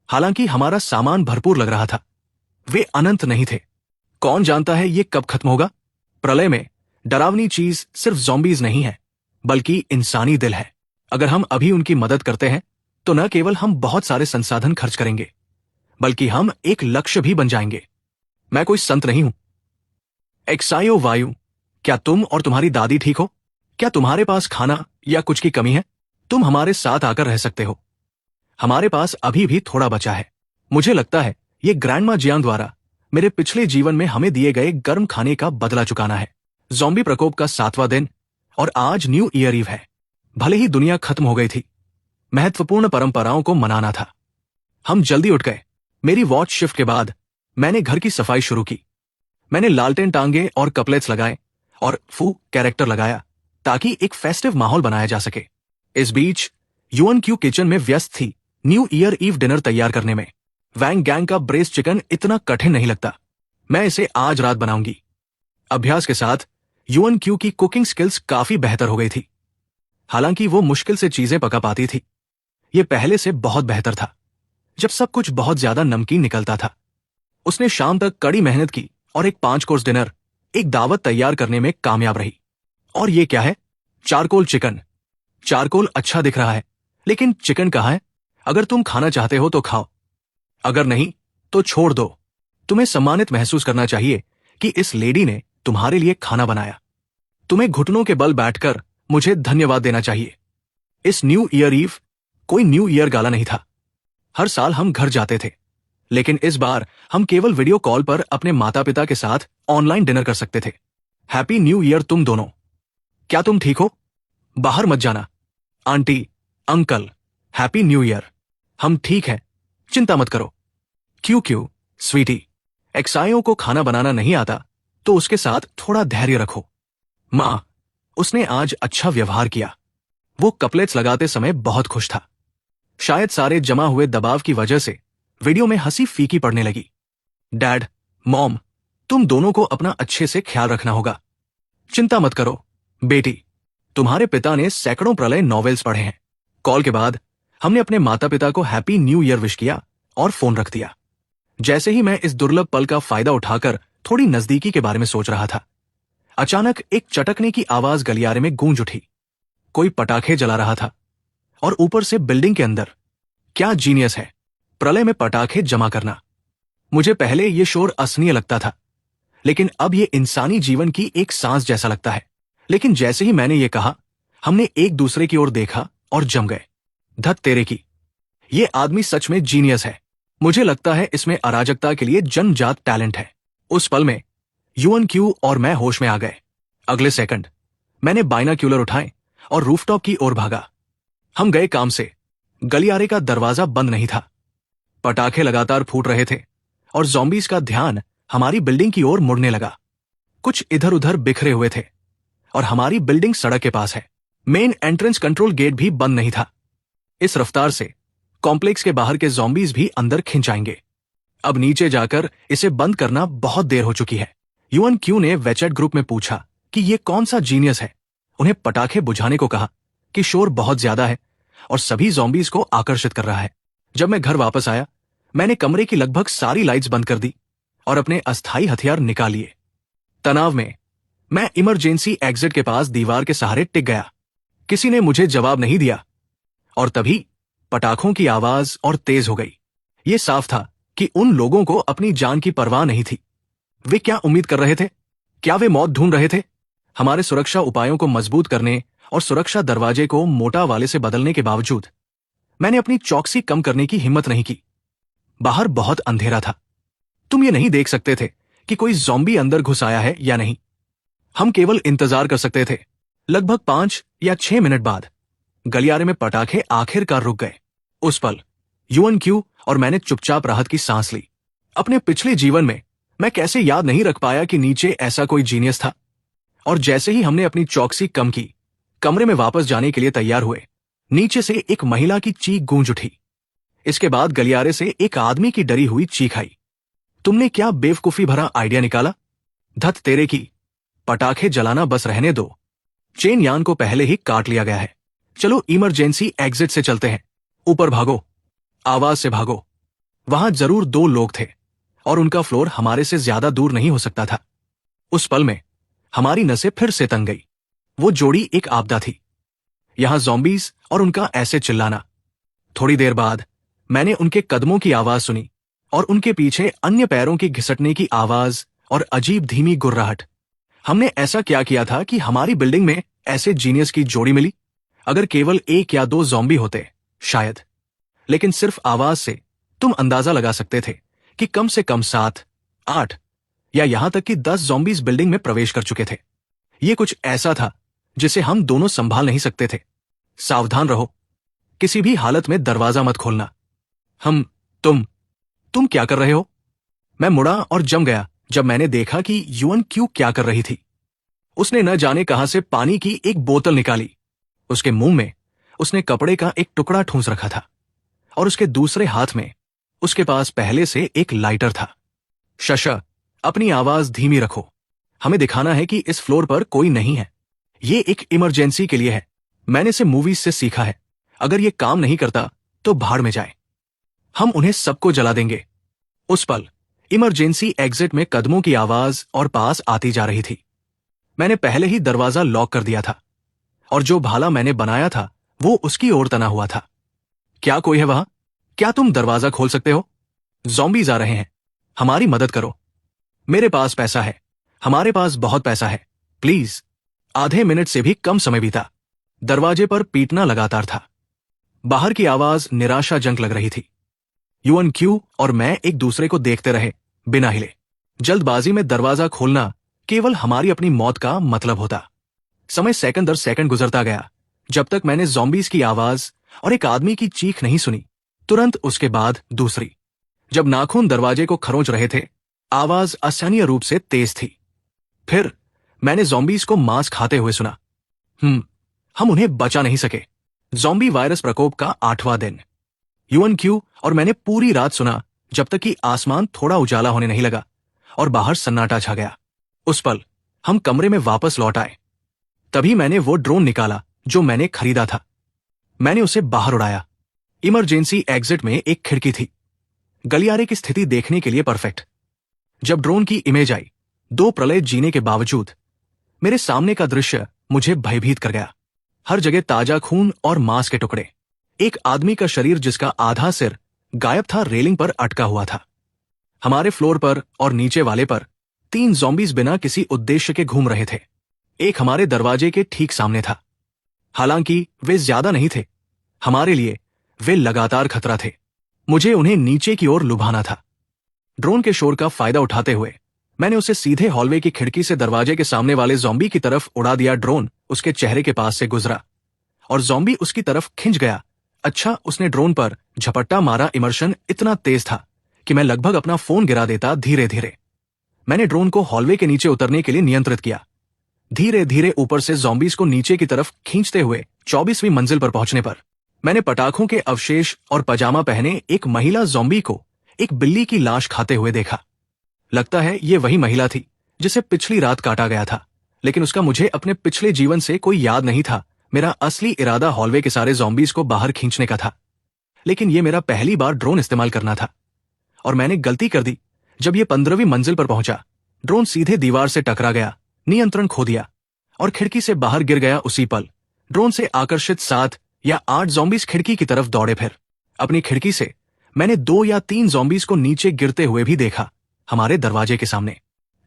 हालांकि हमारा सामान भरपूर लग रहा था। वे अनंत नहीं थे। कौन जानता है ये कब खत्म होगा? प्रलय में डरावनी चीज सिर्फ ज़ॉम्बीज नहीं है, बल्कि इंसानी दिल है। अगर हम अभी उनकी मदद करते हैं तो न केवल हम बहुत सारे संसाधन खर्च करेंगे, बल्कि हम एक लक्ष्य भी बन जाएंगे। मैं कोई संत नहीं हूं। एक्साइओ वायु, क्या तुम और तुम्हारी दादी ठीक हो? क्या तुम्हारे पास खाना या कुछ की कमी है? तुम हमारे साथ आकर रह सकते हो। हमारे पास अभी भी थोड़ा बचा है। मुझे लगता है ये ग्रैंडमा जियांग द्वारा मेरे पिछले जीवन में हमें दिए गए गर्म खाने का बदला चुकाना है। ज़ॉम्बी प्रकोप का 7वां दिन और आज न्यू ईयर ईव है। भले ही दुनिया खत्म हो गई थी, महत्वपूर्ण परंपराओं को मनाना था। हम जल्दी उठ गए। मेरी वॉच शिफ्ट के बाद मैंने घर की सफाई शुरू की। मैंने लालटेन टांगे और कपलेट्स लगाए और फू कैरेक्टर लगाया ताकि एक फेस्टिव माहौल बनाया जा सके। इस बीच युएन क्यू किचन में व्यस्त थी न्यू ईयर ईव डिनर तैयार करने में। वैंग गैंग का ब्रेस्ट चिकन इतना कठिन नहीं लगता। मैं इसे आज रात बनाऊंगी। अभ्यास के साथ युएन क्यू की कुकिंग स्किल्स काफी बेहतर हो गई थी। हालांकि वो मुश्किल से चीजें पका पाती थी। ये पहले से बहुत बेहतर था, जब सब कुछ बहुत ज्यादा नमकीन निकलता था। उसने शाम तक कड़ी मेहनत की और एक 5 कोर्स डिनर, एक दावत तैयार करने में कामयाब रही। और ये क्या है? Charcoal chicken. चारकोल अच्छा दिख रहा है, लेकिन चिकन कहाँ है? अगर तुम खाना चाहते हो तो खाओ, अगर नहीं तो छोड़ दो। तुम्हें सम्मानित महसूस करना चाहिए कि इस लेडी ने तुम्हारे लिए खाना बनाया। तुम्हें घुटनों के बल बैठकर मुझे धन्यवाद देना चाहिए। इस न्यू ईयर ईव कोई न्यू ईयर गाला नहीं था। हर साल हम घर जाते थे, लेकिन इस बार हम केवल वीडियो कॉल पर अपने माता पिता के साथ ऑनलाइन डिनर कर सकते थे। हैप्पी न्यू ईयर तुम दोनों। क्या तुम ठीक हो? बाहर मत जाना। Aunty, uncle, happy new year. हम ठीक हैं, चिंता मत करो। क्यों स्वीटी, एक्साइयों को खाना बनाना नहीं आता तो उसके साथ थोड़ा धैर्य रखो। मां, उसने आज अच्छा व्यवहार किया। वो कपलेट्स लगाते समय बहुत खुश था। शायद सारे जमा हुए दबाव की वजह से वीडियो में हंसी फीकी पड़ने लगी। डैड, मॉम, तुम दोनों को अपना अच्छे से ख्याल रखना होगा। चिंता मत करो बेटी, तुम्हारे पिता ने सैकड़ों प्रलय नॉवेल्स पढ़े हैं। कॉल के बाद हमने अपने माता पिता को हैप्पी न्यू ईयर विश किया और फोन रख दिया। जैसे ही मैं इस दुर्लभ पल का फायदा उठाकर थोड़ी नजदीकी के बारे में सोच रहा था, अचानक एक चटकने की आवाज गलियारे में गूंज उठी। कोई पटाखे जला रहा था और ऊपर से बिल्डिंग के अंदर। क्या जीनियस है प्रलय में पटाखे जमा करना। मुझे पहले ये शोर असनीय लगता था, लेकिन अब ये इंसानी जीवन की एक सांस जैसा लगता है। लेकिन जैसे ही मैंने ये कहा, हमने एक दूसरे की ओर देखा और जम गए। धत तेरे की, ये आदमी सच में जीनियस है। मुझे लगता है इसमें अराजकता के लिए जन्मजात टैलेंट है। उस पल में युएन क्यू और मैं होश में आ गए। अगले सेकंड मैंने बाइनाक्यूलर उठाए और रूफटॉप की ओर भागा। हम गए काम से। गलियारे का दरवाजा बंद नहीं था। पटाखे लगातार फूट रहे थे और ज़ॉम्बीज का ध्यान हमारी बिल्डिंग की ओर मुड़ने लगा। कुछ इधर उधर बिखरे हुए थे और हमारी बिल्डिंग सड़क के पास है। मेन एंट्रेंस कंट्रोल गेट भी बंद नहीं था। इस रफ्तार से कॉम्प्लेक्स के बाहर के ज़ॉम्बीज भी अंदर खिंच आएंगे। अब नीचे जाकर इसे बंद करना बहुत देर हो चुकी है। युएन क्यू ने वेचेट ग्रुप में पूछा कि ये कौन सा जीनियस है। उन्हें पटाखे बुझाने को कहा कि शोर बहुत ज्यादा है और सभी ज़ॉम्बीज को आकर्षित कर रहा है। जब मैं घर वापस आया, मैंने कमरे की लगभग सारी लाइट्स बंद कर दी और अपने अस्थायी हथियार निकाल लिए। तनाव में मैं इमरजेंसी एग्जिट के पास दीवार के सहारे टिक गया। किसी ने मुझे जवाब नहीं दिया और तभी पटाखों की आवाज और तेज हो गई। यह साफ था कि उन लोगों को अपनी जान की परवाह नहीं थी। वे क्या उम्मीद कर रहे थे? क्या वे मौत ढूंढ रहे थे? हमारे सुरक्षा उपायों को मजबूत करने और सुरक्षा दरवाजे को मोटा वाले से बदलने के बावजूद मैंने अपनी चौकसी कम करने की हिम्मत नहीं की। बाहर बहुत अंधेरा था। तुम ये नहीं देख सकते थे कि कोई ज़ॉम्बी अंदर घुस आया है या नहीं। हम केवल इंतजार कर सकते थे। लगभग 5 या 6 मिनट बाद गलियारे में पटाखे आखिरकार रुक गए। उस पल युएन क्यू और मैंने चुपचाप राहत की सांस ली। अपने पिछले जीवन में मैं कैसे याद नहीं रख पाया कि नीचे ऐसा कोई जीनियस था। और जैसे ही हमने अपनी चौकसी कम की, कमरे में वापस जाने के लिए तैयार हुए, नीचे से एक महिला की चीख गूंज उठी। इसके बाद गलियारे से एक आदमी की डरी हुई चीख आई। तुमने क्या बेवकूफी भरा आइडिया निकाला? धत तेरे की, पटाखे जलाना बस रहने दो। चेन यान को पहले ही काट लिया गया है। चलो इमरजेंसी एग्जिट से चलते हैं। ऊपर भागो, आवाज से भागो। वहां जरूर 2 लोग थे और उनका फ्लोर हमारे से ज्यादा दूर नहीं हो सकता था। उस पल में हमारी नसें फिर से तंग गई। वो जोड़ी एक आपदा थी। यहां ज़ॉम्बीज और उनका ऐसे चिल्लाना। थोड़ी देर बाद मैंने उनके कदमों की आवाज सुनी और उनके पीछे अन्य पैरों की घिसटने की आवाज और अजीब धीमी गुर्राहट। हमने ऐसा क्या किया था कि हमारी बिल्डिंग में ऐसे जीनियस की जोड़ी मिली? अगर केवल 1 या 2 ज़ॉम्बी होते शायद, लेकिन सिर्फ आवाज से तुम अंदाजा लगा सकते थे कि कम से कम 7, 8 या यहां तक कि 10 ज़ॉम्बीज बिल्डिंग में प्रवेश कर चुके थे। ये कुछ ऐसा था जिसे हम दोनों संभाल नहीं सकते थे। सावधान रहो, किसी भी हालत में दरवाजा मत खोलना। तुम क्या कर रहे हो? मैं मुड़ा और जम गया जब मैंने देखा कि युअन क्यू क्या कर रही थी। उसने न जाने कहां से पानी की एक बोतल निकाली। उसके मुंह में उसने कपड़े का एक टुकड़ा ठूंस रखा था और उसके दूसरे हाथ में उसके पास पहले से एक लाइटर था। शशा, अपनी आवाज धीमी रखो। हमें दिखाना है कि इस फ्लोर पर कोई नहीं है। ये एक इमरजेंसी के लिए है। मैंने इसे मूवीज से सीखा है। अगर ये काम नहीं करता तो भाड़ में जाए। हम उन्हें सबको जला देंगे। उस पल इमरजेंसी एग्जिट में कदमों की आवाज और पास आती जा रही थी। मैंने पहले ही दरवाजा लॉक कर दिया था और जो भाला मैंने बनाया था वो उसकी ओर तना हुआ था। क्या कोई है वहां? क्या तुम दरवाजा खोल सकते हो? ज़ॉम्बीज आ रहे हैं, हमारी मदद करो। मेरे पास पैसा है, हमारे पास बहुत पैसा है, प्लीज। आधे मिनट से भी कम समय बीता। दरवाजे पर पीटना लगातार था। बाहर की आवाज निराशाजनक लग रही थी। युअन क्यू और मैं एक दूसरे को देखते रहे, बिना हिले। जल्दबाजी में दरवाजा खोलना केवल हमारी अपनी मौत का मतलब होता। समय सेकंड दर सेकंड गुजरता गया जब तक मैंने ज़ॉम्बीज की आवाज और एक आदमी की चीख नहीं सुनी। तुरंत उसके बाद दूसरी। जब नाखून दरवाजे को खरोंच रहे थे, आवाज असहनीय रूप से तेज थी। फिर मैंने ज़ॉम्बीज को मांस खाते हुए सुना। हम उन्हें बचा नहीं सके। ज़ॉम्बी वायरस प्रकोप का 8वां दिन। युअन क्यू और मैंने पूरी रात सुना जब तक कि आसमान थोड़ा उजाला होने नहीं लगा और बाहर सन्नाटा छा गया। उस पल हम कमरे में वापस लौट आए। तभी मैंने वो ड्रोन निकाला जो मैंने खरीदा था। मैंने उसे बाहर उड़ाया। इमरजेंसी एग्जिट में एक खिड़की थी, गलियारे की स्थिति देखने के लिए परफेक्ट। जब ड्रोन की इमेज आई, 2 प्रलय जीने के बावजूद मेरे सामने का दृश्य मुझे भयभीत कर गया। हर जगह ताजा खून और मांस के टुकड़े। एक आदमी का शरीर जिसका आधा सिर गायब था रेलिंग पर अटका हुआ था। हमारे फ्लोर पर और नीचे वाले पर 3 ज़ॉम्बीज बिना किसी उद्देश्य के घूम रहे थे। एक हमारे दरवाजे के ठीक सामने था। हालांकि वे ज्यादा नहीं थे, हमारे लिए वे लगातार खतरा थे। मुझे उन्हें नीचे की ओर लुभाना था। ड्रोन के शोर का फायदा उठाते हुए मैंने उसे सीधे हॉलवे की खिड़की से दरवाजे के सामने वाले ज़ॉम्बी की तरफ उड़ा दिया। ड्रोन उसके चेहरे के पास से गुजरा और ज़ॉम्बी उसकी तरफ खिंच गया। अच्छा, उसने ड्रोन पर झपट्टा मारा। इमर्शन इतना तेज था कि मैं लगभग अपना फोन गिरा देता। धीरे धीरे मैंने ड्रोन को हॉलवे के नीचे उतरने के लिए नियंत्रित किया। धीरे धीरे ऊपर से ज़ॉम्बीज को नीचे की तरफ खींचते हुए 24वीं मंजिल पर पहुंचने पर मैंने पटाखों के अवशेष और पजामा पहने एक महिला ज़ॉम्बी को एक बिल्ली की लाश खाते हुए देखा। लगता है ये वही महिला थी जिसे पिछली रात काटा गया था, लेकिन उसका मुझे अपने पिछले जीवन से कोई याद नहीं था। मेरा असली इरादा हॉलवे के सारे ज़ॉम्बीज को बाहर खींचने का था, लेकिन ये मेरा पहली बार ड्रोन इस्तेमाल करना था और मैंने गलती कर दी। जब ये 15वीं मंजिल पर पहुंचा, ड्रोन सीधे दीवार से टकरा गया, नियंत्रण खो दिया और खिड़की से बाहर गिर गया। उसी पल ड्रोन से आकर्षित 7 या 8 ज़ॉम्बीज खिड़की की तरफ दौड़े। फिर अपनी खिड़की से मैंने 2 या 3 ज़ॉम्बीज को नीचे गिरते हुए भी देखा। हमारे दरवाजे के सामने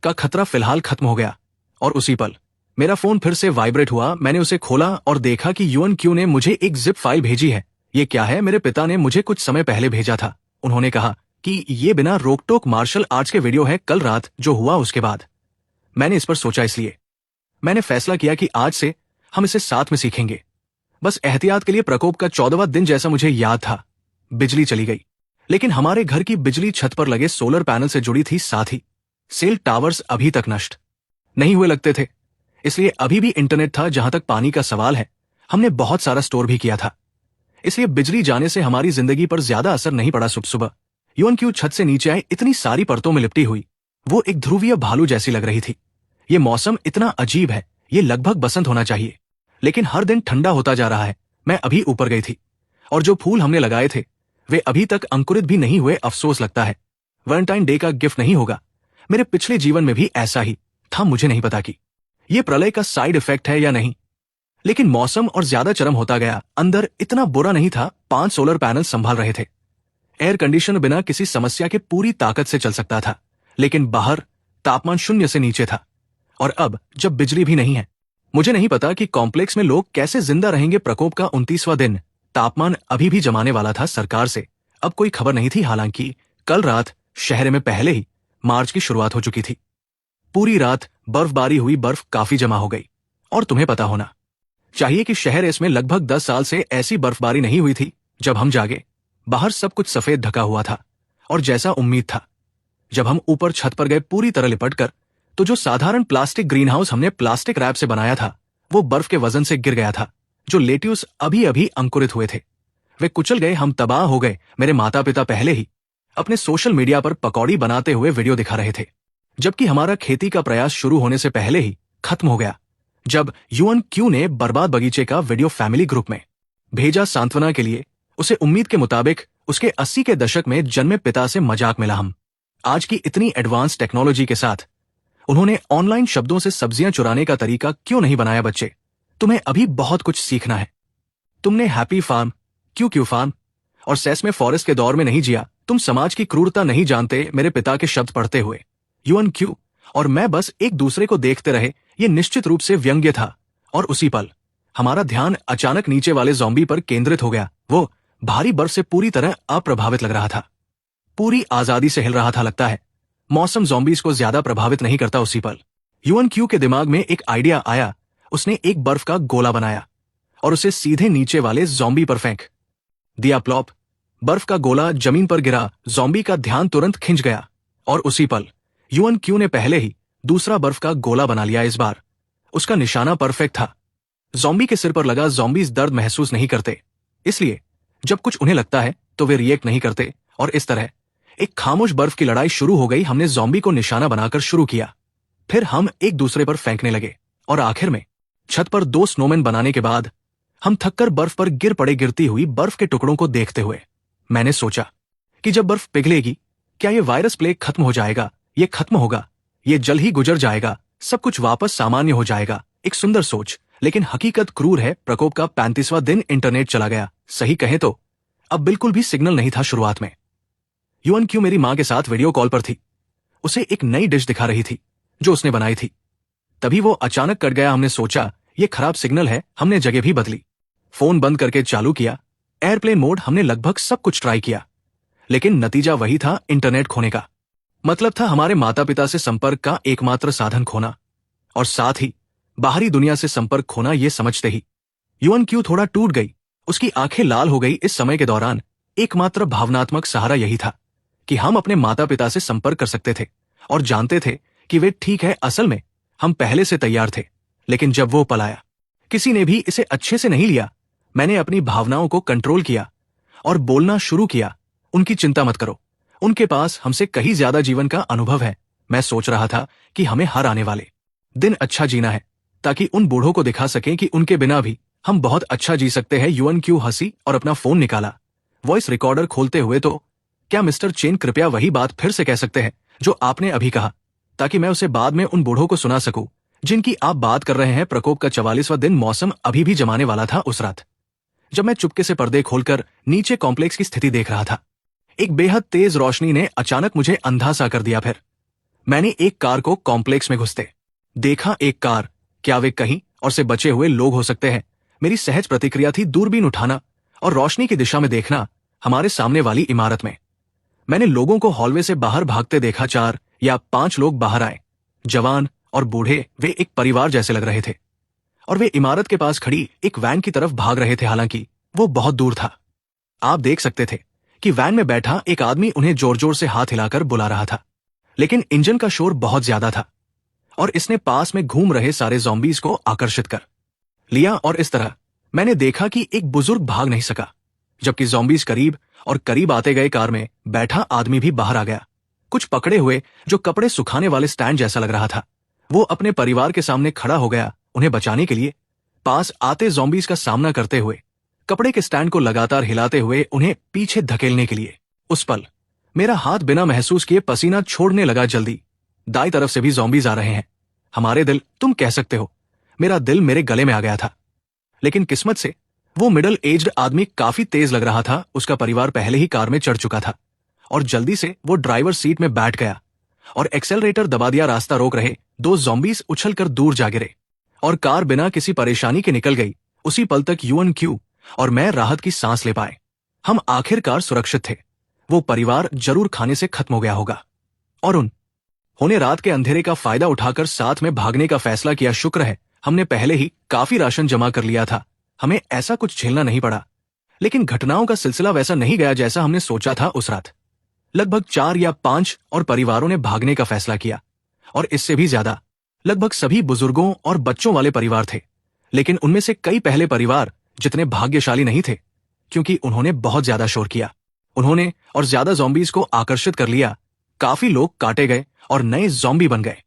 का खतरा फिलहाल खत्म हो गया और उसी पल मेरा फोन फिर से वाइब्रेट हुआ। मैंने उसे खोला और देखा कि युअन क्यू ने मुझे एक जिप फाइल भेजी है। ये क्या है? मेरे पिता ने मुझे कुछ समय पहले भेजा था। उन्होंने कहा कि ये बिना रोक टोक मार्शल आर्ट्स के वीडियो है कल रात जो हुआ उसके बाद। मैंने इस पर सोचा, इसलिए मैंने फैसला किया कि आज से हम इसे साथ में सीखेंगे। बस एहतियात के लिए प्रकोप का 14वां दिन जैसा मुझे याद था। बिजली चली गई, लेकिन हमारे घर की बिजली छत पर लगे सोलर पैनल से जुड़ी थी। साथ ही सेल टावर्स अभी तक नष्ट नहीं हुए लगते थे, इसलिए अभी भी इंटरनेट था। जहां तक पानी का सवाल है, हमने बहुत सारा स्टोर भी किया था, इसलिए बिजली जाने से हमारी जिंदगी पर ज्यादा असर नहीं पड़ा। सुबह युअन क्यू छत से नीचे आए, इतनी सारी परतों में लिपटी हुई। वो एक ध्रुवीय भालू जैसी लग रही थी। ये मौसम इतना अजीब है, ये लगभग बसंत होना चाहिए, लेकिन हर दिन ठंडा होता जा रहा है। मैं अभी ऊपर गई थी और जो फूल हमने लगाए थे वे अभी तक अंकुरित भी नहीं हुए। अफसोस, लगता है वैलेंटाइन डे का गिफ्ट नहीं होगा। मेरे पिछले जीवन में भी ऐसा ही था। मुझे नहीं पता कि यह प्रलय का साइड इफेक्ट है या नहीं, लेकिन मौसम और ज्यादा चरम होता गया। अंदर इतना बुरा नहीं था। 5 सोलर पैनल संभाल रहे थे। एयर कंडीशनर बिना किसी समस्या के पूरी ताकत से चल सकता था, लेकिन बाहर तापमान 0 से नीचे था। और अब जब बिजली भी नहीं है, मुझे नहीं पता कि कॉम्प्लेक्स में लोग कैसे जिंदा रहेंगे। प्रकोप का 29वां दिन तापमान अभी भी जमाने वाला था सरकार से अब कोई खबर नहीं थी। हालांकि कल रात शहर में पहले ही मार्च की शुरुआत हो चुकी थी। पूरी रात बर्फबारी हुई, बर्फ काफी जमा हो गई। और तुम्हें पता होना चाहिए कि शहर इसमें लगभग 10 साल से ऐसी बर्फबारी नहीं हुई थी। जब हम जागे, बाहर सब कुछ सफेद ढका हुआ था और जैसा उम्मीद था। जब हम ऊपर छत पर गए पूरी तरह लिपट कर, तो जो साधारण प्लास्टिक ग्रीन हाउस हमने प्लास्टिक रैप से बनाया था वो बर्फ के वजन से गिर गया था। जो लेट्यूस अभी अभी अंकुरित हुए थे वे कुचल गए। हम तबाह हो गए। मेरे माता पिता पहले ही अपने सोशल मीडिया पर पकौड़ी बनाते हुए वीडियो दिखा रहे थे, जबकि हमारा खेती का प्रयास शुरू होने से पहले ही खत्म हो गया। जब यूएनक्यू ने बर्बाद बगीचे का वीडियो फैमिली ग्रुप में भेजा सांत्वना के लिए, उसे उम्मीद के मुताबिक उसके 80 के दशक में जन्मे पिता से मजाक मिला। हम आज की इतनी एडवांस टेक्नोलॉजी के साथ उन्होंने ऑनलाइन शब्दों से सब्जियां चुराने का तरीका क्यों नहीं बनाया? बच्चे, तुम्हें अभी बहुत कुछ सीखना है। तुमने हैप्पी फार्म, क्यू फार्म और सेसमे फॉरेस्ट के दौर में नहीं जिया। तुम समाज की क्रूरता नहीं जानते। मेरे पिता के शब्द पढ़ते हुए यूएनक्यू और मैं बस एक दूसरे को देखते रहे। ये निश्चित रूप से व्यंग्य था। और उसी पल हमारा ध्यान अचानक नीचे वाले ज़ॉम्बी पर केंद्रित हो गया। वो भारी बर्फ से पूरी तरह अप्रभावित लग रहा था, पूरी आजादी से हिल रहा था। लगता है मौसम ज़ॉम्बीज को ज्यादा प्रभावित नहीं करता। उसी पल यूएनक्यू के दिमाग में एक आइडिया आया। उसने एक बर्फ का गोला बनाया और उसे सीधे नीचे वाले ज़ॉम्बी पर फेंक दिया। प्लॉप, बर्फ का गोला जमीन पर गिरा। ज़ॉम्बी का ध्यान तुरंत खिंच गया और उसी पल यूएनक्यू ने पहले ही दूसरा बर्फ का गोला बना लिया। इस बार उसका निशाना परफेक्ट था। ज़ॉम्बी के सिर पर लगा। ज़ॉम्बीज दर्द महसूस नहीं करते, इसलिए जब कुछ उन्हें लगता है तो वे रिएक्ट नहीं करते। और इस तरह एक खामोश बर्फ की लड़ाई शुरू हो गई। हमने ज़ॉम्बी को निशाना बनाकर शुरू किया, फिर हम एक दूसरे पर फेंकने लगे और आखिर में छत पर 2 स्नोमैन बनाने के बाद हम थककर बर्फ पर गिर पड़े। गिरती हुई बर्फ के टुकड़ों को देखते हुए मैंने सोचा कि जब बर्फ पिघलेगी, क्या ये वायरस प्लेग खत्म हो जाएगा? ये खत्म होगा, ये जल्द ही गुजर जाएगा, सब कुछ वापस सामान्य हो जाएगा। एक सुंदर सोच, लेकिन हकीकत क्रूर है। प्रकोप का 35वां दिन इंटरनेट चला गया। सही कहें तो अब बिल्कुल भी सिग्नल नहीं था। शुरुआत में यूएनक्यू मेरी मां के साथ वीडियो कॉल पर थी। उसे एक नई डिश दिखा रही थी जो उसने बनाई थी। तभी वो अचानक कट गया। हमने सोचा ये खराब सिग्नल है। हमने जगह भी बदली, फोन बंद करके चालू किया, एयरप्लेन मोड। हमने लगभग सब कुछ ट्राई किया, लेकिन नतीजा वही था, इंटरनेट खोने का। मतलब था हमारे माता पिता से संपर्क का एकमात्र साधन खोना और साथ ही बाहरी दुनिया से संपर्क खोना। ये समझते ही यूएनक्यू थोड़ा टूट गई, उसकी आंखें लाल हो गई। इस समय के दौरान एकमात्र भावनात्मक सहारा यही था कि हम अपने माता पिता से संपर्क कर सकते थे और जानते थे कि वे ठीक है। असल में हम पहले से तैयार थे, लेकिन जब वो पल आया, किसी ने भी इसे अच्छे से नहीं लिया। मैंने अपनी भावनाओं को कंट्रोल किया और बोलना शुरू किया, उनकी चिंता मत करो, उनके पास हमसे कहीं ज्यादा जीवन का अनुभव है। मैं सोच रहा था कि हमें हर आने वाले दिन अच्छा जीना है, ताकि उन बूढ़ों को दिखा सकें कि उनके बिना भी हम बहुत अच्छा जी सकते हैं। यूएनक्यू हंसी और अपना फोन निकाला, वॉइस रिकॉर्डर खोलते हुए। तो क्या मिस्टर चेन, कृपया वही बात फिर से कह सकते हैं जो आपने अभी कहा, ताकि मैं उसे बाद में उन बूढ़ों को सुना सकूं जिनकी आप बात कर रहे हैं। प्रकोप का 44वां दिन, मौसम अभी भी जमाने वाला था। उस रात जब मैं चुपके से पर्दे खोलकर नीचे कॉम्प्लेक्स की स्थिति देख रहा था, एक बेहद तेज रोशनी ने अचानक मुझे अंधा सा कर दिया। फिर मैंने एक कार को कॉम्प्लेक्स में घुसते देखा। एक कार, क्या वे कहीं और से बचे हुए लोग हो सकते हैं? मेरी सहज प्रतिक्रिया थी दूरबीन उठाना और रोशनी की दिशा में देखना। हमारे सामने वाली इमारत में मैंने लोगों को हॉलवे से बाहर भागते देखा। 4 या 5 लोग बाहर आए, जवान और बूढ़े। वे एक परिवार जैसे लग रहे थे और वे इमारत के पास खड़ी एक वैन की तरफ भाग रहे थे। हालांकि वो बहुत दूर था। आप देख सकते थे कि वैन में बैठा एक आदमी उन्हें जोर जोर से हाथ हिलाकर बुला रहा था, लेकिन इंजन का शोर बहुत ज्यादा था और इसने पास में घूम रहे सारे ज़ॉम्बीज को आकर्षित कर लिया। और इस तरह मैंने देखा कि एक बुजुर्ग भाग नहीं सका, जबकि ज़ॉम्बीज करीब और करीब आते गए। कार में बैठा आदमी भी बाहर आ गया, कुछ पकड़े हुए, जो कपड़े सुखाने वाले स्टैंड जैसा लग रहा था। वो अपने परिवार के सामने खड़ा हो गया, उन्हें बचाने के लिए। पास आते ज़ॉम्बीज का सामना करते हुए, कपड़े के स्टैंड को लगातार हिलाते हुए उन्हें पीछे धकेलने के लिए। उस पल मेरा हाथ बिना महसूस किए पसीना छोड़ने लगा। जल्दी, दाई तरफ से भी ज़ॉम्बीज आ रहे हैं। हमारे दिल, तुम कह सकते हो मेरा दिल मेरे गले में आ गया था। लेकिन किस्मत से वो मिडल एज्ड आदमी काफी तेज लग रहा था। उसका परिवार पहले ही कार में चढ़ चुका था और जल्दी से वो ड्राइवर सीट में बैठ गया और एक्सेलरेटर दबा दिया। रास्ता रोक रहे 2 ज़ॉम्बीज उछलकर दूर जा गिरे और कार बिना किसी परेशानी के निकल गई। उसी पल तक यूएनक्यू और मैं राहत की सांस ले पाए। हम आखिरकार सुरक्षित थे। वो परिवार जरूर खाने से खत्म हो गया होगा। और उन्होंने रात के अंधेरे का फायदा उठाकर साथ में भागने का फैसला किया। शुक्र है हमने पहले ही काफी राशन जमा कर लिया था, हमें ऐसा कुछ झेलना नहीं पड़ा। लेकिन घटनाओं का सिलसिला वैसा नहीं गया जैसा हमने सोचा था। उस रात लगभग 4 या 5 और परिवारों ने भागने का फैसला किया, और इससे भी ज्यादा लगभग सभी बुजुर्गों और बच्चों वाले परिवार थे। लेकिन उनमें से कई पहले परिवार जितने भाग्यशाली नहीं थे, क्योंकि उन्होंने बहुत ज्यादा शोर किया। उन्होंने और ज्यादा ज़ॉम्बीज को आकर्षित कर लिया। काफी लोग काटे गए और नए ज़ॉम्बी बन गए।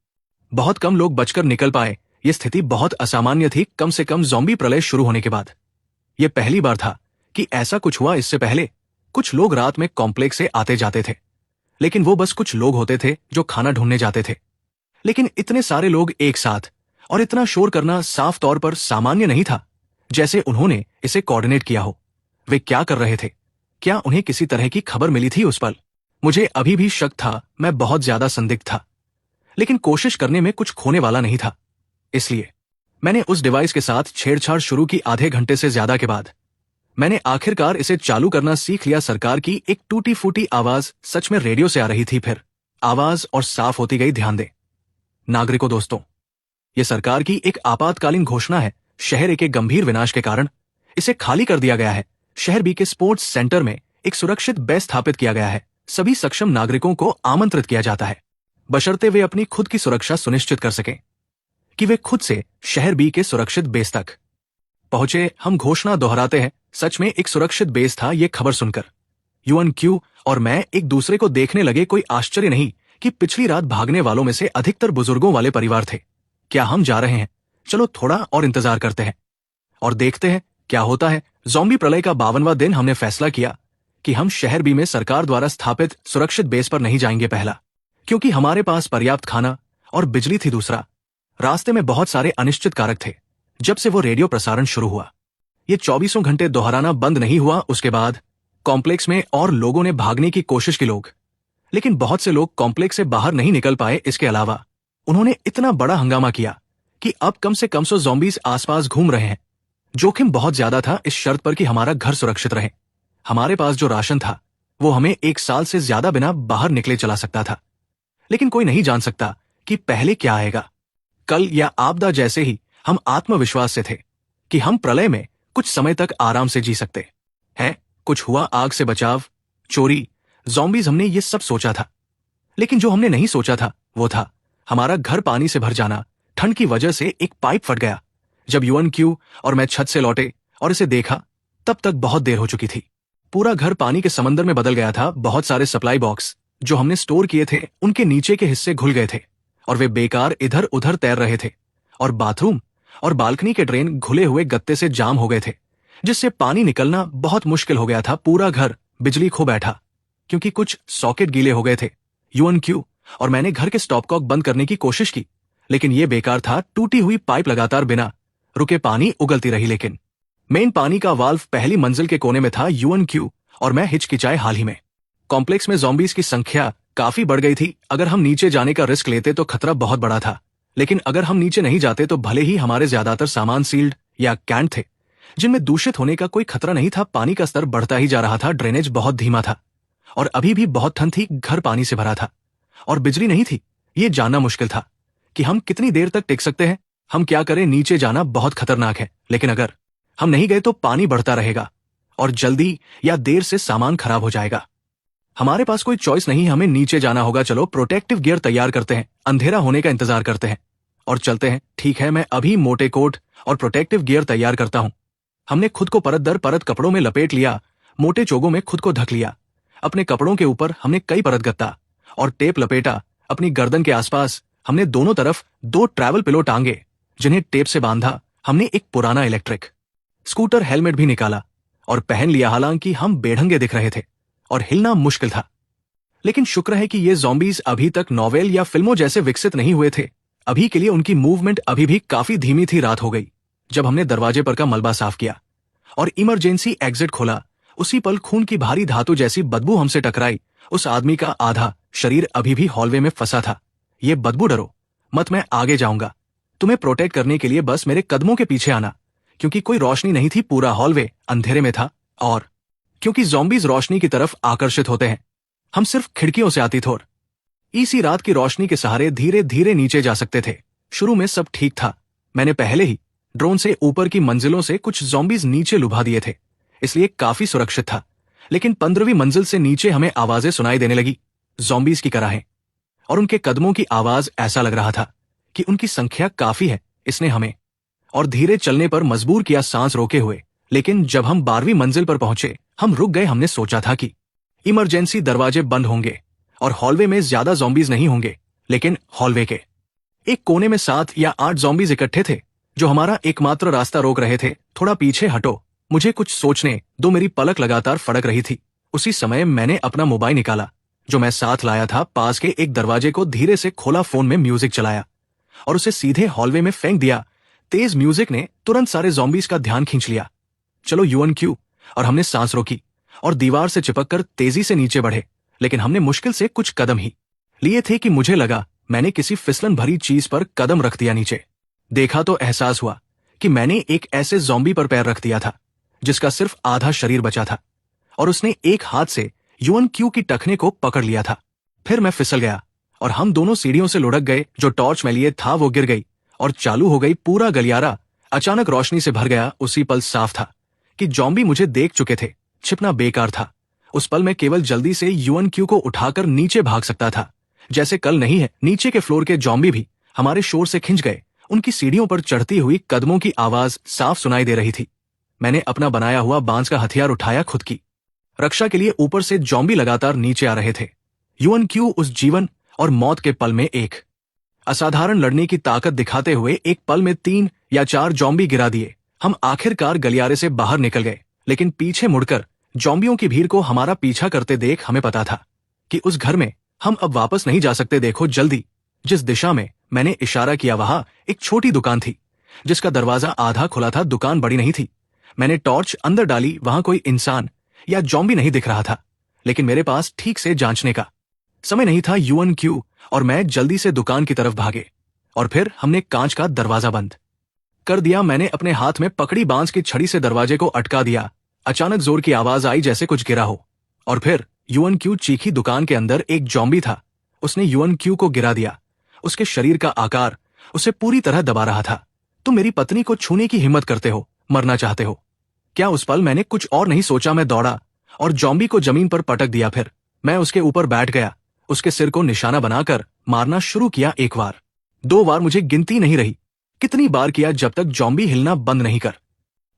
बहुत कम लोग बचकर निकल पाए। यह स्थिति बहुत असामान्य थी, कम से कम ज़ॉम्बी प्रलय शुरू होने के बाद। यह पहली बार था कि ऐसा कुछ हुआ। इससे पहले कुछ लोग रात में कॉम्प्लेक्स से आते जाते थे, लेकिन वो बस कुछ लोग होते थे जो खाना ढूंढने जाते थे। लेकिन इतने सारे लोग एक साथ और इतना शोर करना साफ तौर पर सामान्य नहीं था, जैसे उन्होंने इसे कोऑर्डिनेट किया हो। वे क्या कर रहे थे? क्या उन्हें किसी तरह की खबर मिली थी उस पल? मुझे अभी भी शक था। मैं बहुत ज्यादा संदिग्ध था, लेकिन कोशिश करने में कुछ खोने वाला नहीं था। इसलिए मैंने उस डिवाइस के साथ छेड़छाड़ शुरू की। आधे घंटे से ज्यादा के बाद मैंने आखिरकार इसे चालू करना सीख लिया। सरकार की एक टूटी फूटी आवाज सच में रेडियो से आ रही थी। फिर आवाज और साफ होती गई। ध्यान दें नागरिकों, दोस्तों, यह सरकार की एक आपातकालीन घोषणा है। शहर के गंभीर विनाश के कारण इसे खाली कर दिया गया है। शहर बी के स्पोर्ट्स सेंटर में एक सुरक्षित बेस स्थापित किया गया है। सभी सक्षम नागरिकों को आमंत्रित किया जाता है, बशर्ते वे अपनी खुद की सुरक्षा सुनिश्चित कर सकें कि वे खुद से शहर बी के सुरक्षित बेस तक पहुंचे। हम घोषणा दोहराते हैं, सच में एक सुरक्षित बेस था। ये खबर सुनकर यूएनक्यू और मैं एक दूसरे को देखने लगे। कोई आश्चर्य नहीं कि पिछली रात भागने वालों में से अधिकतर बुजुर्गों वाले परिवार थे। क्या हम जा रहे हैं? चलो थोड़ा और इंतजार करते हैं और देखते हैं क्या होता है। ज़ॉम्बी प्रलय का 52वां दिन हमने फैसला किया कि हम शहर बी में सरकार द्वारा स्थापित सुरक्षित बेस पर नहीं जाएंगे। पहला, क्योंकि हमारे पास पर्याप्त खाना और बिजली थी। दूसरा, रास्ते में बहुत सारे अनिश्चित कारक थे। जब से वो रेडियो प्रसारण शुरू हुआ, ये 24 घंटे दोहराना बंद नहीं हुआ। उसके बाद कॉम्प्लेक्स में और लोगों ने भागने की कोशिश की लेकिन बहुत से लोग कॉम्प्लेक्स से बाहर नहीं निकल पाए। इसके अलावा उन्होंने इतना बड़ा हंगामा किया कि अब कम से कम 100 ज़ॉम्बीज आसपास घूम रहे हैं। जोखिम बहुत ज्यादा था, इस शर्त पर कि हमारा घर सुरक्षित रहे। हमारे पास जो राशन था वो हमें 1 साल से ज्यादा बिना बाहर निकले चला सकता था। लेकिन कोई नहीं जान सकता कि पहले क्या आएगा, कल या आपदा। जैसे ही हम आत्मविश्वास से थे कि हम प्रलय में कुछ समय तक आराम से जी सकते हैं, कुछ हुआ। आग से बचाव, चोरी, ज़ॉम्बीज, हमने ये सब सोचा था। लेकिन जो हमने नहीं सोचा था वो था हमारा घर पानी से भर जाना। ठंड की वजह से एक पाइप फट गया। जब यूएनक्यू और मैं छत से लौटे और इसे देखा, तब तक बहुत देर हो चुकी थी। पूरा घर पानी के समंदर में बदल गया था। बहुत सारे सप्लाई बॉक्स जो हमने स्टोर किए थे उनके नीचे के हिस्से घुल गए थे और वे बेकार इधर उधर तैर रहे थे। और बाथरूम और बालकनी के ड्रेन घुले हुए गत्ते से जाम हो गए थे, जिससे पानी निकलना बहुत मुश्किल हो गया था। पूरा घर बिजली खो बैठा क्योंकि कुछ सॉकेट गीले हो गए थे। यूएनक्यू और मैंने घर के स्टॉपकॉक बंद करने की कोशिश की, लेकिन यह बेकार था। टूटी हुई पाइप लगातार बिना रुके पानी उगलती रही। लेकिन मेन पानी का वाल्व पहली मंजिल के कोने में था। यूएनक्यू और मैं हिचकिचाए। हाल ही में कॉम्प्लेक्स में ज़ॉम्बीज की संख्या काफी बढ़ गई थी। अगर हम नीचे जाने का रिस्क लेते तो खतरा बहुत बड़ा था, लेकिन अगर हम नीचे नहीं जाते तो भले ही हमारे ज्यादातर सामान सील्ड या कैंट थे, जिनमें दूषित होने का कोई खतरा नहीं था। पानी का स्तर बढ़ता ही जा रहा था। ड्रेनेज बहुत धीमा था और अभी भी बहुत ठंड थी। घर पानी से भरा था और बिजली नहीं थी। ये जानना मुश्किल था कि हम कितनी देर तक टिक सकते हैं। हम क्या करें? नीचे जाना बहुत खतरनाक है, लेकिन अगर हम नहीं गए तो पानी बढ़ता रहेगा और जल्दी या देर से सामान खराब हो जाएगा। हमारे पास कोई चॉइस नहीं, हमें नीचे जाना होगा। चलो प्रोटेक्टिव गियर तैयार करते हैं, अंधेरा होने का इंतजार करते हैं और चलते हैं। ठीक है, मैं अभी मोटे कोट और प्रोटेक्टिव गियर तैयार करता हूं। हमने खुद को परत दर परत कपड़ों में लपेट लिया, मोटे चोगों में खुद को ढक लिया। अपने कपड़ों के ऊपर हमने कई परत गत्ता और टेप लपेटा। अपनी गर्दन के आसपास हमने दोनों तरफ 2 ट्रैवल पिलो टांगे, जिन्हें टेप से बांधा। हमने एक पुराना इलेक्ट्रिक स्कूटर हेलमेट भी निकाला और पहन लिया। हालांकि हम बेढंगे दिख रहे थे और हिलना मुश्किल था, लेकिन शुक्र है कि ये ज़ॉम्बीज अभी तक नॉवेल या फिल्मों जैसे विकसित नहीं हुए थे। अभी के लिए उनकी मूवमेंट अभी भी काफी धीमी थी। रात हो गई जब हमने दरवाजे पर का मलबा साफ किया और इमरजेंसी एग्जिट खोला। उसी पल खून की भारी धातु जैसी बदबू हमसे टकराई। उस आदमी का आधा शरीर अभी भी हॉलवे में फंसा था। ये बदबू, डरो मत, मैं आगे जाऊंगा। तुम्हें प्रोटेक्ट करने के लिए बस मेरे कदमों के पीछे आना। क्योंकि कोई रोशनी नहीं थी, पूरा हॉलवे अंधेरे में था। और क्योंकि ज़ॉम्बीज रोशनी की तरफ आकर्षित होते हैं, हम सिर्फ खिड़कियों से आती थोर इसी रात की रोशनी के सहारे धीरे धीरे नीचे जा सकते थे। शुरू में सब ठीक था। मैंने पहले ही ड्रोन से ऊपर की मंजिलों से कुछ ज़ॉम्बीज नीचे लुभा दिए थे, इसलिए काफी सुरक्षित था। लेकिन 15वीं मंजिल से नीचे हमें आवाजें सुनाई देने लगी, ज़ॉम्बीज की कराहें, और उनके कदमों की आवाज। ऐसा लग रहा था कि उनकी संख्या काफी है। इसने हमें और धीरे चलने पर मजबूर किया, सांस रोके हुए। लेकिन जब हम 12वीं मंजिल पर पहुंचे, हम रुक गए। हमने सोचा था कि इमरजेंसी दरवाजे बंद होंगे और हॉलवे में ज्यादा ज़ॉम्बीज नहीं होंगे, लेकिन हॉलवे के एक कोने में 7 या 8 ज़ॉम्बीज इकट्ठे थे, जो हमारा एकमात्र रास्ता रोक रहे थे। थोड़ा पीछे हटो, मुझे कुछ सोचने दो। मेरी पलक लगातार फड़क रही थी। उसी समय मैंने अपना मोबाइल निकाला, जो मैं साथ लाया था। पास के एक दरवाजे को धीरे से खोला, फोन में म्यूजिक चलाया और उसे सीधे हॉलवे में फेंक दिया। तेज म्यूजिक ने तुरंत सारे ज़ॉम्बीज का ध्यान खींच लिया। चलो UNQ, और हमने सांस रोकी और दीवार से चिपककर तेजी से नीचे बढ़े। लेकिन हमने मुश्किल से कुछ कदम ही लिए थे कि मुझे लगा मैंने किसी फिसलन भरी चीज पर कदम रख दिया। नीचे देखा तो एहसास हुआ कि मैंने एक ऐसे ज़ॉम्बी पर पैर रख दिया था जिसका सिर्फ आधा शरीर बचा था, और उसने एक हाथ से UNQ की टखने को पकड़ लिया था। फिर मैं फिसल गया और हम दोनों सीढ़ियों से लुढ़क गए। जो टॉर्च मैं लिए था वो गिर गई और चालू हो गई। पूरा गलियारा अचानक रोशनी से भर गया। उसी पल साफ था कि ज़ॉम्बी मुझे देख चुके थे। छिपना बेकार था। उस पल मैं केवल जल्दी से UNQ को उठाकर नीचे भाग सकता था, जैसे कल नहीं है। नीचे के फ्लोर के ज़ॉम्बी भी हमारे शोर से खिंच गए। उनकी सीढ़ियों पर चढ़ती हुई कदमों की आवाज साफ सुनाई दे रही थी। मैंने अपना बनाया हुआ बांस का हथियार उठाया। खुद की रक्षा के लिए ऊपर से ज़ॉम्बी लगातार नीचे आ रहे थे। UNQ उस जीवन और मौत के पल में एक असाधारण लड़ने की ताकत दिखाते हुए एक पल में 3 या 4 ज़ॉम्बी गिरा दिए। हम आखिरकार गलियारे से बाहर निकल गए, लेकिन पीछे मुड़कर ज़ॉम्बियों की भीड़ को हमारा पीछा करते देख हमें पता था कि उस घर में हम अब वापस नहीं जा सकते। देखो जल्दी। जिस दिशा में मैंने इशारा किया वहां एक छोटी दुकान थी, जिसका दरवाजा आधा खुला था। दुकान बड़ी नहीं थी। मैंने टॉर्च अंदर डाली। वहां कोई इंसान या ज़ॉम्बी नहीं दिख रहा था, लेकिन मेरे पास ठीक से जांचने का समय नहीं था। UNQ और मैं जल्दी से दुकान की तरफ भागे, और फिर हमने कांच का दरवाजा बंद कर दिया। मैंने अपने हाथ में पकड़ी बांस की छड़ी से दरवाजे को अटका दिया। अचानक जोर की आवाज आई, जैसे कुछ गिरा हो, और फिर UNQ चीखी। दुकान के अंदर एक ज़ॉम्बी था। उसने UNQ को गिरा दिया। उसके शरीर का आकार उसे पूरी तरह दबा रहा था। तुम मेरी पत्नी को छूने की हिम्मत करते हो? मरना चाहते हो क्या? उस पल मैंने कुछ और नहीं सोचा। मैं दौड़ा और ज़ॉम्बी को जमीन पर पटक दिया। फिर मैं उसके ऊपर बैठ गया, उसके सिर को निशाना बनाकर मारना शुरू किया। 1 बार, 2 बार, मुझे गिनती नहीं रही कितनी बार किया, जब तक ज़ॉम्बी हिलना बंद नहीं कर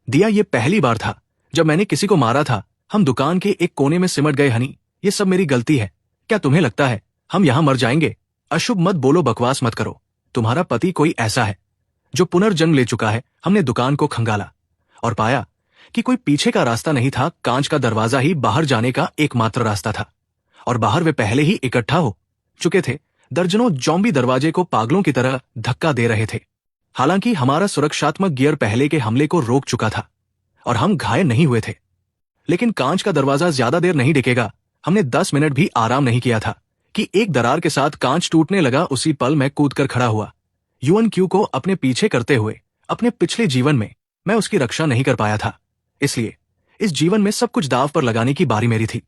दिया। ये पहली बार था जब मैंने किसी को मारा था। हम दुकान के एक कोने में सिमट गए। हनी, ये सब मेरी गलती है। क्या तुम्हें लगता है हम यहां मर जाएंगे? अशुभ मत बोलो, बकवास मत करो। तुम्हारा पति कोई ऐसा है जो पुनर्जन्म ले चुका है। हमने दुकान को खंगाला और पाया कि कोई पीछे का रास्ता नहीं था। कांच का दरवाजा ही बाहर जाने का एकमात्र रास्ता था, और बाहर वे पहले ही इकट्ठा हो चुके थे। दर्जनों ज़ॉम्बी दरवाजे को पागलों की तरह धक्का दे रहे थे। हालांकि हमारा सुरक्षात्मक गियर पहले के हमले को रोक चुका था और हम घायल नहीं हुए थे, लेकिन कांच का दरवाजा ज्यादा देर नहीं टिकेगा। हमने 10 मिनट भी आराम नहीं किया था कि एक दरार के साथ कांच टूटने लगा। उसी पल मैं कूदकर खड़ा हुआ। UNQ को अपने पीछे करते हुए अपने पिछले जीवन में मैं उसकी रक्षा नहीं कर पाया था, इसलिए इस जीवन में सब कुछ दांव पर लगाने की बारी मेरी थी।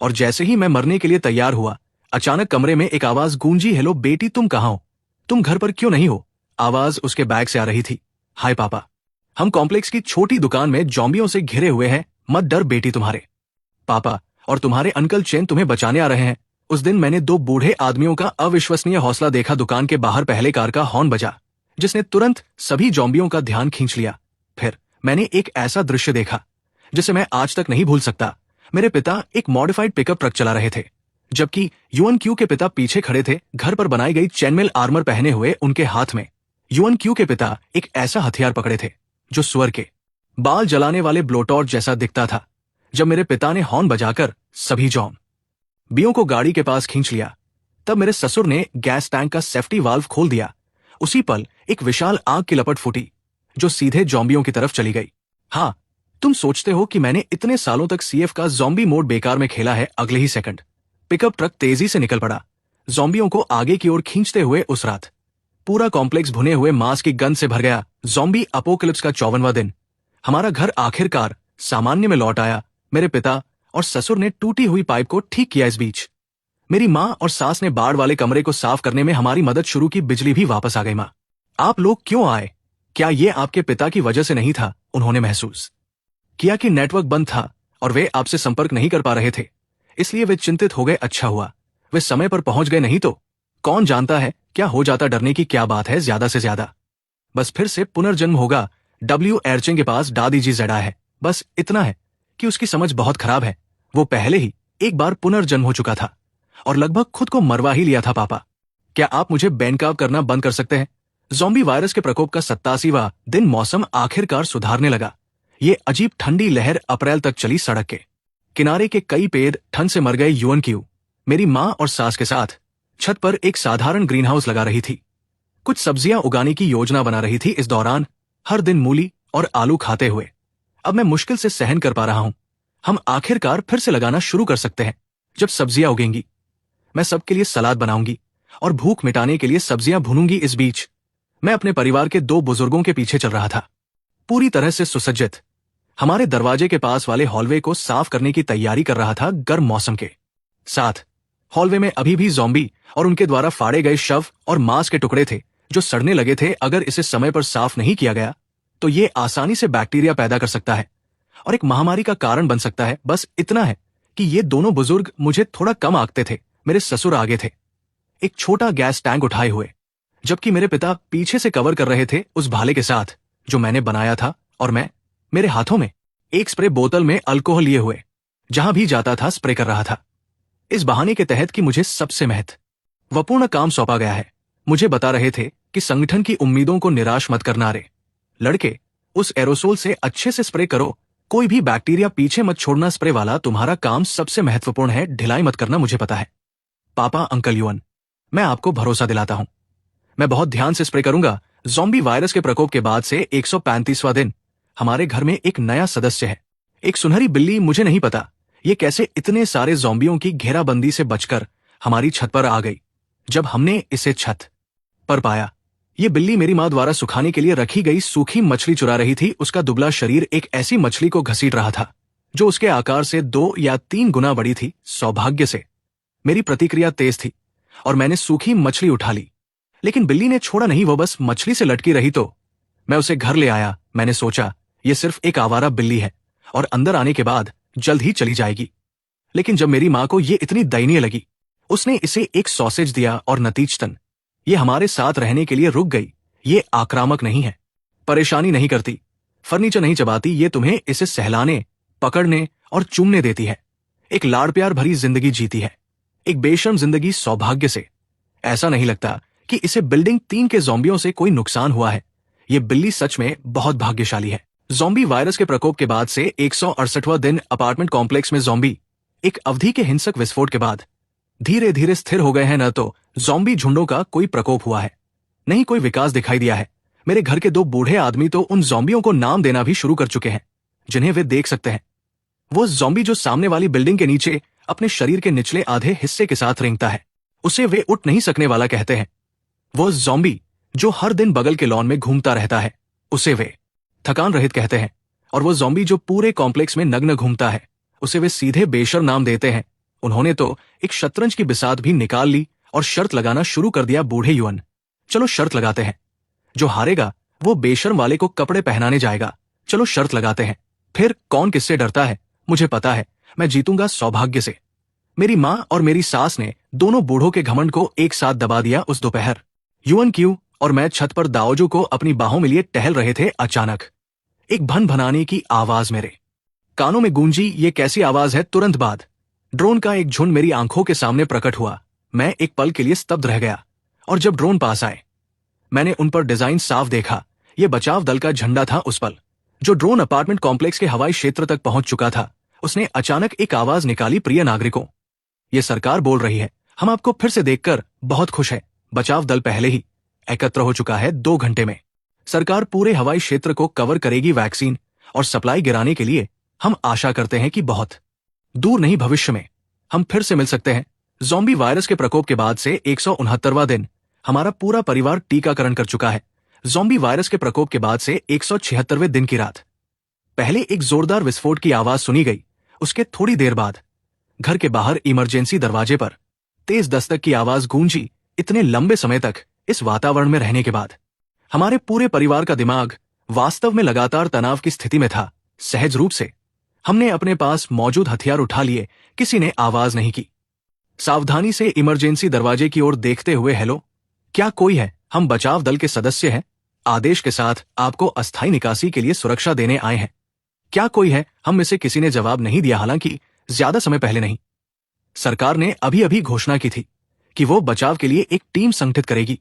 और जैसे ही मैं मरने के लिए तैयार हुआ, अचानक कमरे में एक आवाज गूंजी, हेलो बेटी, तुम कहाँ हो? तुम घर पर क्यों नहीं हो? आवाज उसके बैग से आ रही थी। हाय पापा, हम कॉम्प्लेक्स की छोटी दुकान में ज़ॉम्बियों से घिरे हुए हैं। मत डर बेटी, तुम्हारे पापा और तुम्हारे अंकल चेन तुम्हें बचाने आ रहे हैं। उस दिन मैंने 2 बूढ़े आदमियों का अविश्वसनीय हौसला देखा। दुकान के बाहर पहले कार का हॉर्न बजा, जिसने तुरंत सभी ज़ॉम्बियों का ध्यान खींच लिया। फिर मैंने एक ऐसा दृश्य देखा जिसे मैं आज तक नहीं भूल सकता। मेरे पिता एक मॉडिफाइड पिकअप ट्रक चला रहे थे, जबकि UNQ के पिता पीछे खड़े थे, घर पर बनाई गई चेनमेल आर्मर पहने हुए। उनके हाथ में UNQ के पिता एक ऐसा हथियार पकड़े थे जो सुअर के बाल जलाने वाले ब्लोटॉर्च जैसा दिखता था। जब मेरे पिता ने हॉर्न बजाकर सभी ज़ॉम्बियों को गाड़ी के पास खींच लिया, तब मेरे ससुर ने गैस टैंक का सेफ्टी वाल्व खोल दिया। उसी पल एक विशाल आग की लपट फूटी जो सीधे ज़ॉम्बियों की तरफ चली गई। हाँ, तुम सोचते हो कि मैंने इतने सालों तक CF का ज़ॉम्बी मोड बेकार में खेला है। अगले ही सेकंड पिकअप ट्रक तेजी से निकल पड़ा, ज़ॉम्बियों को आगे की ओर खींचते हुए। उस रात पूरा कॉम्प्लेक्स भुने हुए मांस की गंध से भर गया। ज़ॉम्बी अपोकलिप्स का 54वां दिन हमारा घर आखिरकार सामान्य में लौट आया। मेरे पिता और ससुर ने टूटी हुई पाइप को ठीक किया। इस बीच मेरी माँ और सास ने बाढ़ वाले कमरे को साफ करने में हमारी मदद शुरू की। बिजली भी वापस आ गई। माँ, आप लोग क्यों आए? क्या ये आपके पिता की वजह से नहीं था? उन्होंने महसूस किया कि नेटवर्क बंद था और वे आपसे संपर्क नहीं कर पा रहे थे, इसलिए वे चिंतित हो गए। अच्छा हुआ वे समय पर पहुंच गए, नहीं तो कौन जानता है क्या हो जाता। डरने की क्या बात है, ज्यादा से ज्यादा बस फिर से पुनर्जन्म होगा। डब्ल्यू एर्चिंग के पास दादी जी जड़ा है। बस इतना है कि उसकी समझ बहुत खराब है। वो पहले ही एक बार पुनर्जन्म हो चुका था और लगभग खुद को मरवा ही लिया था। पापा, क्या आप मुझे बेनकाब करना बंद कर सकते हैं? ज़ॉम्बी वायरस के प्रकोप का 87वां दिन। मौसम आखिरकार सुधारने लगा। ये अजीब ठंडी लहर अप्रैल तक चली। सड़क के किनारे के कई पेड़ ठंड से मर गए। यूएन क्यू मेरी माँ और सास के साथ छत पर एक साधारण ग्रीन हाउस लगा रही थी। कुछ सब्जियां उगाने की योजना बना रही थी। इस दौरान हर दिन मूली और आलू खाते हुए अब मैं मुश्किल से सहन कर पा रहा हूं। हम आखिरकार फिर से लगाना शुरू कर सकते हैं। जब सब्जियां उगेंगी मैं सबके लिए सलाद बनाऊंगी और भूख मिटाने के लिए सब्जियां भूनूंगी। इस बीच मैं अपने परिवार के 2 बुजुर्गों के पीछे चल रहा था, पूरी तरह से सुसज्जित। हमारे दरवाजे के पास वाले हॉलवे को साफ करने की तैयारी कर रहा था। गर्म मौसम के साथ हॉलवे में अभी भी ज़ॉम्बी और उनके द्वारा फाड़े गए शव और मांस के टुकड़े थे जो सड़ने लगे थे। अगर इसे समय पर साफ नहीं किया गया तो ये आसानी से बैक्टीरिया पैदा कर सकता है और एक महामारी का कारण बन सकता है। बस इतना है कि ये दोनों बुजुर्ग मुझे थोड़ा कम आंकते थे। मेरे ससुर आगे थे, एक छोटा गैस टैंक उठाए हुए, जबकि मेरे पिता पीछे से कवर कर रहे थे उस भाले के साथ जो मैंने बनाया था, और मैं मेरे हाथों में एक स्प्रे बोतल में अल्कोहल लिए हुए जहां भी जाता था स्प्रे कर रहा था, इस बहाने के तहत कि मुझे सबसे महत्वपूर्ण काम सौंपा गया है। मुझे बता रहे थे कि संगठन की उम्मीदों को निराश मत करना रे लड़के, उस एरोसोल से अच्छे से स्प्रे करो, कोई भी बैक्टीरिया पीछे मत छोड़ना। स्प्रे वाला तुम्हारा काम सबसे महत्वपूर्ण है, ढिलाई मत करना, मुझे पता है। पापा, अंकल यूएन, मैं आपको भरोसा दिलाता हूं, मैं बहुत ध्यान से स्प्रे करूंगा। ज़ॉम्बी वायरस के प्रकोप के बाद से 135वां दिन। हमारे घर में एक नया सदस्य है, एक सुनहरी बिल्ली। मुझे नहीं पता ये कैसे इतने सारे ज़ॉम्बियों की घेराबंदी से बचकर हमारी छत पर आ गई। जब हमने इसे छत पर पाया, ये बिल्ली मेरी माँ द्वारा सुखाने के लिए रखी गई सूखी मछली चुरा रही थी। उसका दुबला शरीर एक ऐसी मछली को घसीट रहा था जो उसके आकार से 2 या 3 गुना बड़ी थी। सौभाग्य से मेरी प्रतिक्रिया तेज थी और मैंने सूखी मछली उठा ली, लेकिन बिल्ली ने छोड़ा नहीं। वो बस मछली से लटकी रही तो मैं उसे घर ले आया। मैंने सोचा ये सिर्फ एक आवारा बिल्ली है और अंदर आने के बाद जल्द ही चली जाएगी, लेकिन जब मेरी माँ को ये इतनी दयनीय लगी, उसने इसे एक सॉसेज दिया और नतीजतन ये हमारे साथ रहने के लिए रुक गई। ये आक्रामक नहीं है, परेशानी नहीं करती, फर्नीचर नहीं चबाती, ये तुम्हें इसे सहलाने, पकड़ने और चूमने देती है। एक लाड़ प्यार भरी जिंदगी जीती है, एक बेशर्म जिंदगी। सौभाग्य से ऐसा नहीं लगता कि इसे बिल्डिंग 3 के ज़ॉम्बियों से कोई नुकसान हुआ है। ये बिल्ली सच में बहुत भाग्यशाली है। ज़ॉम्बी वायरस के प्रकोप के बाद से 168वां दिन। अपार्टमेंट कॉम्प्लेक्स में ज़ॉम्बी एक अवधि के हिंसक विस्फोट के बाद धीरे धीरे स्थिर हो गए हैं। न तो ज़ॉम्बी झुंडों का कोई प्रकोप हुआ है, नहीं कोई विकास दिखाई दिया है। मेरे घर के 2 बूढ़े आदमी तो उन ज़ॉम्बियों को नाम देना भी शुरू कर चुके हैं जिन्हें वे देख सकते हैं। वो ज़ॉम्बी जो सामने वाली बिल्डिंग के नीचे अपने शरीर के निचले आधे हिस्से के साथ रेंगता है, उसे वे उठ नहीं सकने वाला कहते हैं। वो ज़ॉम्बी जो हर दिन बगल के लॉन में घूमता रहता है, उसे वे थकान रहित कहते हैं। और वो ज़ॉम्बी जो पूरे कॉम्प्लेक्स में नग्न घूमता है, उसे वे सीधे बेशर्म नाम देते हैं। उन्होंने तो एक शतरंज की बिसात भी निकाल ली और शर्त लगाना शुरू कर दिया। बूढ़े यूएन, चलो शर्त लगाते हैं, जो हारेगा वो बेशर्म वाले को कपड़े पहनाने जाएगा। चलो शर्त लगाते हैं, फिर कौन किससे डरता है? मुझे पता है मैं जीतूंगा। सौभाग्य से मेरी माँ और मेरी सास ने दोनों बूढ़ों के घमंड को एक साथ दबा दिया। उस दोपहर यूएन क्यू और मैं छत पर दाओजो को अपनी बाहों में लिए टहल रहे थे। अचानक एक भन भनाने की आवाज मेरे कानों में गूंजी। ये कैसी आवाज है? तुरंत बाद ड्रोन का एक झुंड मेरी आंखों के सामने प्रकट हुआ। मैं एक पल के लिए स्तब्ध रह गया और जब ड्रोन पास आए मैंने उन पर डिजाइन साफ देखा। यह बचाव दल का झंडा था। उस पल जो ड्रोन अपार्टमेंट कॉम्प्लेक्स के हवाई क्षेत्र तक पहुंच चुका था, उसने अचानक एक आवाज निकाली, प्रिय नागरिकों, ये सरकार बोल रही है, हम आपको फिर से देखकर बहुत खुश है। बचाव दल पहले ही एकत्र हो चुका है। 2 घंटे में सरकार पूरे हवाई क्षेत्र को कवर करेगी। वैक्सीन और सप्लाई गिराने के लिए हम आशा करते हैं कि बहुत दूर नहीं भविष्य में हम फिर से मिल सकते हैं। ज़ॉम्बी वायरस के प्रकोप के बाद से 169वां दिन। हमारा पूरा परिवार टीकाकरण कर चुका है। ज़ॉम्बी वायरस के प्रकोप के बाद से 176वें दिन की रात। पहले एक जोरदार विस्फोट की आवाज सुनी गई। उसके थोड़ी देर बाद घर के बाहर इमरजेंसी दरवाजे पर तेज दस्तक की आवाज गूंजी। इतने लंबे समय तक इस वातावरण में रहने के बाद हमारे पूरे परिवार का दिमाग वास्तव में लगातार तनाव की स्थिति में था। सहज रूप से हमने अपने पास मौजूद हथियार उठा लिए। किसी ने आवाज नहीं की। सावधानी से इमरजेंसी दरवाजे की ओर देखते हुए, हेलो, क्या कोई है? हम बचाव दल के सदस्य हैं। आदेश के साथ आपको अस्थायी निकासी के लिए सुरक्षा देने आए हैं। क्या कोई है? हम में से किसी ने जवाब नहीं दिया। हालांकि ज्यादा समय पहले नहीं। सरकार ने अभी अभी घोषणा की थी कि वो बचाव के लिए एक टीम संगठित करेगी,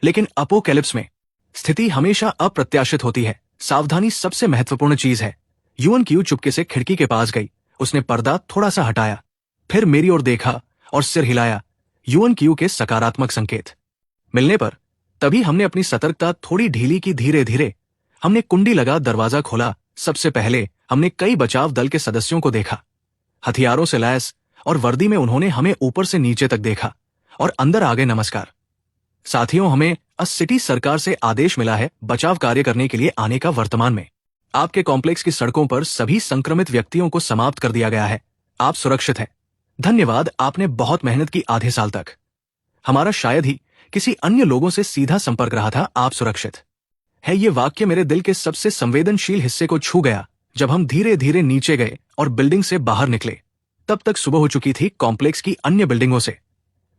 लेकिन अपोकैलिप्स में स्थिति हमेशा अप्रत्याशित होती है। सावधानी सबसे महत्वपूर्ण चीज है। यूएनक्यू चुपके से खिड़की के पास गई। उसने पर्दा थोड़ा सा हटाया, फिर मेरी ओर देखा और सिर हिलाया। यूएनक्यू के सकारात्मक संकेत मिलने पर तभी हमने अपनी सतर्कता थोड़ी ढीली की। धीरे धीरे हमने कुंडी लगा दरवाजा खोला। सबसे पहले हमने कई बचाव दल के सदस्यों को देखा। हथियारों से लैस और वर्दी में उन्होंने हमें ऊपर से नीचे तक देखा और अंदर आ गए। नमस्कार साथियों, हमें सिटी सरकार से आदेश मिला है बचाव कार्य करने के लिए आने का। वर्तमान में आपके कॉम्प्लेक्स की सड़कों पर सभी संक्रमित व्यक्तियों को समाप्त कर दिया गया है। आप सुरक्षित हैं। धन्यवाद, आपने बहुत मेहनत की। आधे साल तक हमारा शायद ही किसी अन्य लोगों से सीधा संपर्क रहा था। आप सुरक्षित है। ये वाक्य मेरे दिल के सबसे संवेदनशील हिस्से को छू गया। जब हम धीरे धीरे नीचे गए और बिल्डिंग से बाहर निकले, तब तक सुबह हो चुकी थी। कॉम्प्लेक्स की अन्य बिल्डिंगों से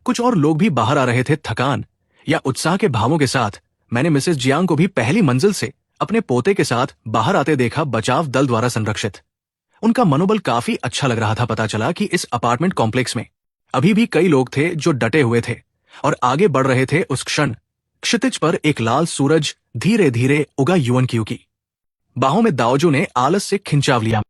कुछ और लोग भी बाहर आ रहे थे। थकान या उत्साह के भावों के साथ मैंने मिसेस जियांग को भी पहली मंजिल से अपने पोते के साथ बाहर आते देखा, बचाव दल द्वारा संरक्षित। उनका मनोबल काफी अच्छा लग रहा था। पता चला कि इस अपार्टमेंट कॉम्प्लेक्स में अभी भी कई लोग थे जो डटे हुए थे और आगे बढ़ रहे थे। उस क्षण क्षितिज पर एक लाल सूरज धीरे धीरे उगा। यूएनक्यू की बाहों में दाओजू ने आलस से खिंचाव लिया।